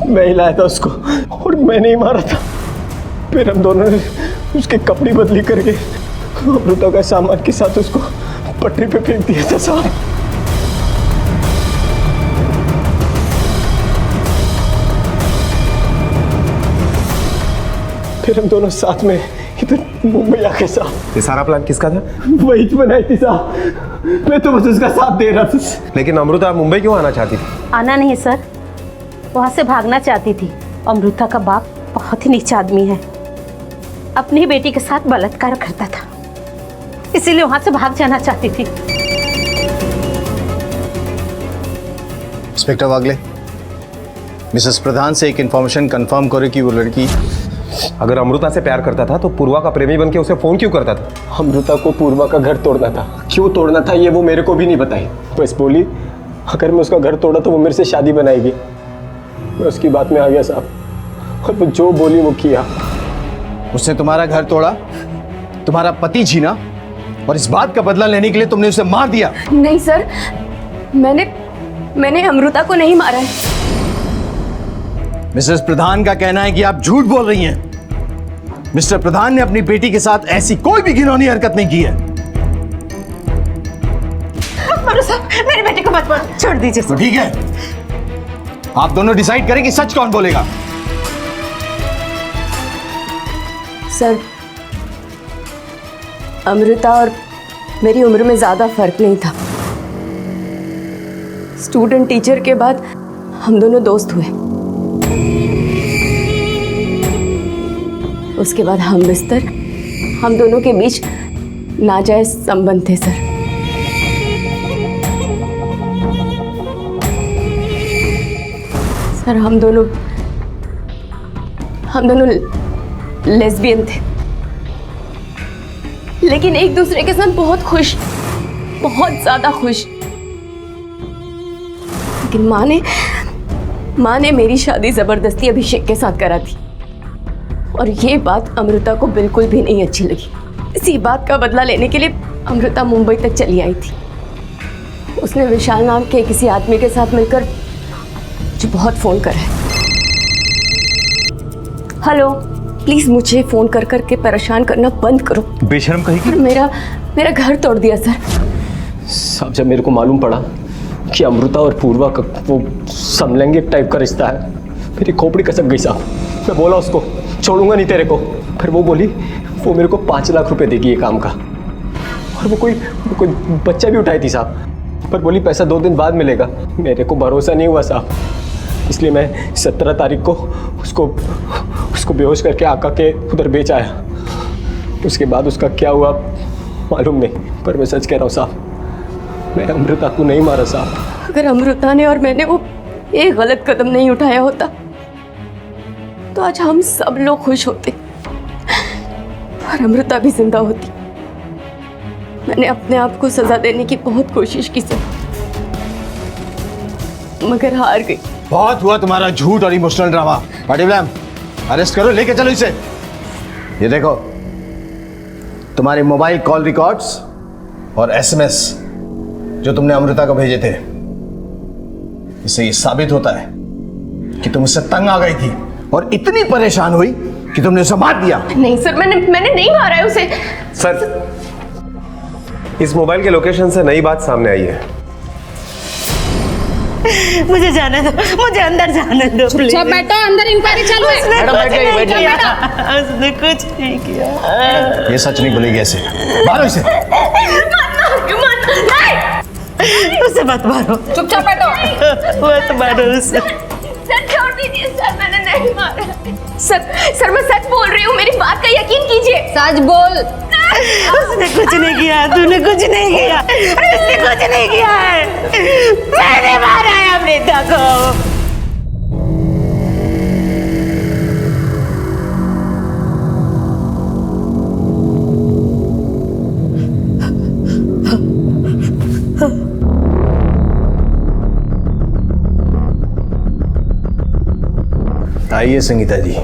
मैं ही लाया था उसको और मैंने ही मारा था। फिर हम दोनों ने उसके कपड़े बदली करके अमृता का सामान के साथ उसको पटरी पे फेंक दिया था साहब। फिर हम दोनों साथ में इधर मुंबई आ गए साहब। ये सारा प्लान किसका था? वही तो बनाई थी साहब, मैं तो बस उसका साथ दे रहा था। लेकिन अमृता मुंबई क्यों आना चाहती थी? आना नहीं सर, वहाँ से भागना चाहती थी। अमृता का बाप बहुत ही नीच आदमी है, अपनी बेटी के साथ बलात्कार करता था, इसीलिए वहाँ से भाग जाना चाहती थी। इंस्पेक्टर वागले, मिसेस प्रधान से एक इंफॉर्मेशन कंफर्म करो कि वो लड़की अगर अमृता से प्यार करता था तो पूर्वा का प्रेमी बनके उसे फोन क्यों करता था? अमृता को पूर्वा का घर तोड़ना था, क्यों तोड़ना था ये वो मेरे को भी नहीं बताई। बस बोली अगर मैं उसका घर तोड़ा तो वो मेरे से शादी बनाएगी। मैं उसकी बात में आ गया साहब, और वो जो बोली वो किया। उसने तुम्हारा घर तोड़ा, तुम्हारा पति छीना और इस बात का बदला लेने के लिए तुमने उसे मार दिया। नहीं सर, मैंने अमृता को नहीं मारा है। मिसेस प्रधान का कहना है कि आप झूठ बोल रही हैं। मिस्टर प्रधान ने अपनी बेटी के साथ ऐसी कोई भी घिनौनी हरकत नहीं की है। मेरे बेटे को मत मार, छोड़ दीजिए। तो ठीक है, आप दोनों डिसाइड करें कि सच कौन बोलेगा। सर, अमृता और मेरी उम्र में ज़्यादा फर्क नहीं था। स्टूडेंट टीचर के बाद हम दोनों दोस्त हुए। उसके बाद हम बिस्तर, हम दोनों के बीच नाजायज संबंध थे सर। सर हम दोनों लेस्बियन थे, लेकिन एक दूसरे के साथ बहुत खुश, बहुत ज्यादा खुश। लेकिन माँ ने मेरी शादी जबरदस्ती अभिषेक के साथ करा थी, और ये बात अमृता को बिल्कुल भी नहीं अच्छी लगी। इसी बात का बदला लेने के लिए अमृता मुंबई तक चली आई थी। उसने विशाल नाम के किसी आदमी के साथ मिलकर मुझे बहुत फोन करा है। हेलो, प्लीज मुझे फोन कर करके परेशान करना बंद करो। बेशर्म कहीं की। मेरा घर तोड़ दिया सर। साहब जब मेरे को मालूम पड़ा कि अमृता और पूर्वा का वो समलैंगिक टाइप का रिश्ता है, मेरी खोपड़ी कसक गई साहब। मैं बोला उसको छोड़ूंगा नहीं तेरे को, फिर वो बोली वो मेरे को 5 लाख रुपए देगी ये काम का, और वो कोई बच्चा भी उठाई थी साहब, पर बोली पैसा 2 दिन बाद मिलेगा। मेरे को भरोसा नहीं हुआ साहब, इसलिए मैं 17 तारीख को उसको बेहोश करके आका के उधर बेच आया। उसके बाद उसका क्या हुआ मालूम नहीं, पर मैं सच कह रहा हूँ साहब, मैं अमृता को नहीं मारा साहब। अगर अमृता ने और मैंने वो एक गलत कदम नहीं उठाया होता तो आज हम सब लोग खुश होते और अमृता भी जिंदा होती। मैंने अपने आप को सजा देने की बहुत कोशिश की सर, मगर हार गई। बहुत हुआ तुम्हारा झूठ और इमोशनल ड्रामा। पार्टी ब्लैम, अरेस्ट करो, लेके चलो इसे। ये देखो, तुम्हारे मोबाइल कॉल रिकॉर्ड्स और एसएमएस जो तुमने अमृता को भेजे थे, इससे ये साबित होता है कि तुम उससे तंग आ गई थी और इतनी परेशान हुई कि तुमने उसे मार दिया। नहीं सर, मैंने नहीं मारा है उसे। सर, इस मोबाइल के लोकेशन से नई बात सामने आई है। मुझे जाने दो, मुझे अंदर जाने दो। चुपचाप बैठो, अंदर इंक्वायरी चल रही है। मैडम बैठ जाइए, बैठ जाइए। उसने कुछ नहीं किया। ये सच नहीं बोलेगी ऐसे। मारो इसे। उसे मत मारो। चुपचाप बैठो। मत मारो उसे। सर छोड़ दीजिए सर, मैंने नहीं मारा। सर मैं सच बोल रही हूँ, मेरी बात का यकीन कीजिए। सच बोल। उसने कुछ नहीं किया, तूने कुछ नहीं किया। उसने कुछ नहीं किया है, मैंने मारा है अमृता को। आइए संगीता जी,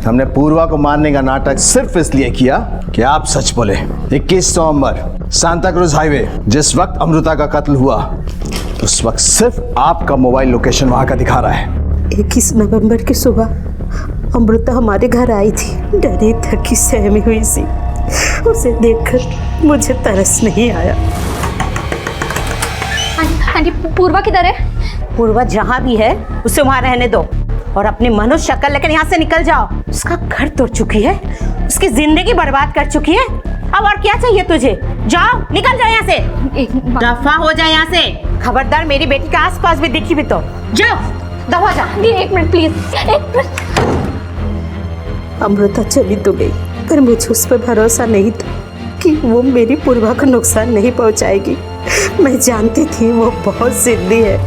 हमने पूर्वा को मारने का नाटक सिर्फ इसलिए किया कि आप सच बोले। 21 नवंबर सांता क्रूज हाईवे, जिस वक्त अमृता का कत्ल हुआ उस वक्त सिर्फ आपका मोबाइल लोकेशन वहां का दिखा रहा है। 21 नवंबर की सुबह अमृता हमारे घर आई थी, डरी थकी सहमी हुई सी। उसे देखकर मुझे तरस नहीं आया। आंटी, पूर्वा किधर है? पूर्वा जहाँ भी है उसे वहाँ रहने दो, और अपनी मनुष्य शक्ल लेकर यहाँ से निकल जाओ। उसका घर तोड़ चुकी है, उसकी जिंदगी बर्बाद कर चुकी है। अब और क्या चाहिए तुझे? जाओ, निकल जाओ यहाँ से, दफा हो जाए यहाँ से। खबरदार मेरी बेटी के आसपास भी दिखी भी तो जाओ, दफा जा। 1 मिनट प्लीज, 1 मिनट। अमृता चली तो गई, पर मुझे उस पर भरोसा नहीं था कि वो मेरी पूर्वा को नुकसान नहीं पहुंचाएगी। मैं जानती थी वो बहुत जिद्दी है,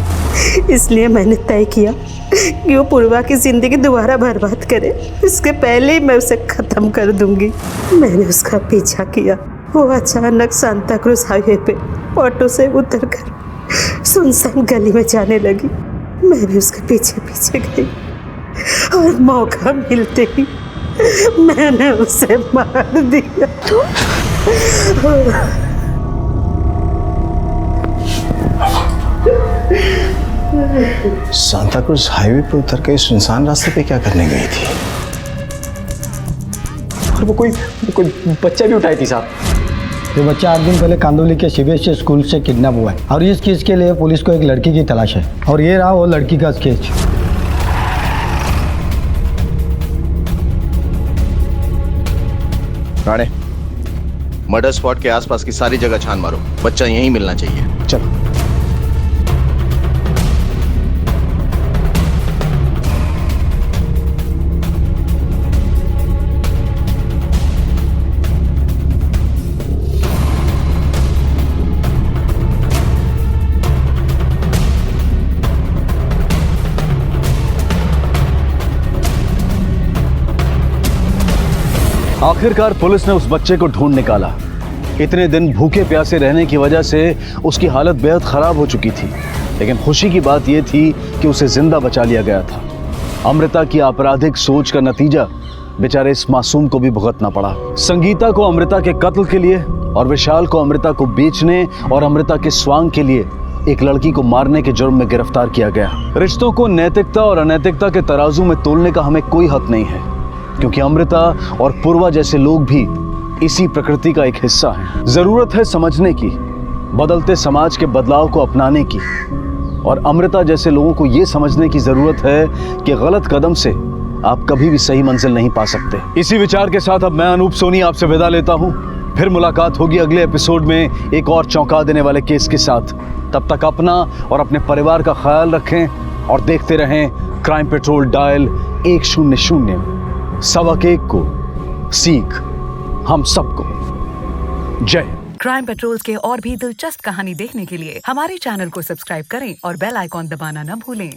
इसलिए मैंने तय किया कि वो पूर्वा की जिंदगी दोबारा बर्बाद करे, इसके पहले ही मैं उसे खत्म कर दूंगी। मैंने उसका पीछा किया। वो अचानक सांता क्रूज हाईवे पे ऑटो से उतरकर सुनसान गली में जाने लगी। मैं भी उसके पीछे पीछे गई और मौका मिलते ही मैंने उसे मार दिया। सांता क्रूज हाईवे पे उतर के सुनसान रास्ते पे क्या करने गई थी? और वो कोई बच्चा भी उठाई थी साहब। ये बच्चा 8 दिन पहले कांदोली के सीबीएसई स्कूल से किडनैप हुआ है, और इस केस के लिए पुलिस को एक लड़की की तलाश है, और ये रहा वो लड़की का स्केच। राणे, मर्डर स्पॉट के आसपास की सारी जगह छान मारो, बच्चा यहीं मिलना चाहिए। चलो। आखिरकार पुलिस ने उस बच्चे को ढूंढ निकाला। इतने दिन भूखे प्यासे रहने की वजह से उसकी हालत बेहद खराब हो चुकी थी, लेकिन खुशी की बात यह थी कि उसे जिंदा बचा लिया गया था। अमृता की आपराधिक सोच का नतीजा बेचारे इस मासूम को भी भुगतना पड़ा। संगीता को अमृता के कत्ल के लिए और विशाल को अमृता को बेचने और अमृता के स्वांग के लिए एक लड़की को मारने के जुर्म में गिरफ्तार किया गया। रिश्तों को नैतिकता और अनैतिकता के तराजू में तोलने का हमें कोई हक नहीं है, क्योंकि अमृता और पूर्वा जैसे लोग भी इसी प्रकृति का एक हिस्सा हैं। जरूरत है समझने की, बदलते समाज के बदलाव को अपनाने की, और अमृता जैसे लोगों को यह समझने की जरूरत है कि गलत कदम से आप कभी भी सही मंजिल नहीं पा सकते। इसी विचार के साथ अब मैं अनूप सोनी आपसे विदा लेता हूं। फिर मुलाकात होगी अगले एपिसोड में एक और चौंका देने वाले केस के साथ। तब तक अपना और अपने परिवार का ख्याल रखें और देखते रहें क्राइम पेट्रोल डायल 100। सबक एक को सीख हम सबको। जय। क्राइम पेट्रोल्स के और भी दिलचस्प कहानी देखने के लिए हमारे चैनल को सब्सक्राइब करें और बेल आइकॉन दबाना न भूलें।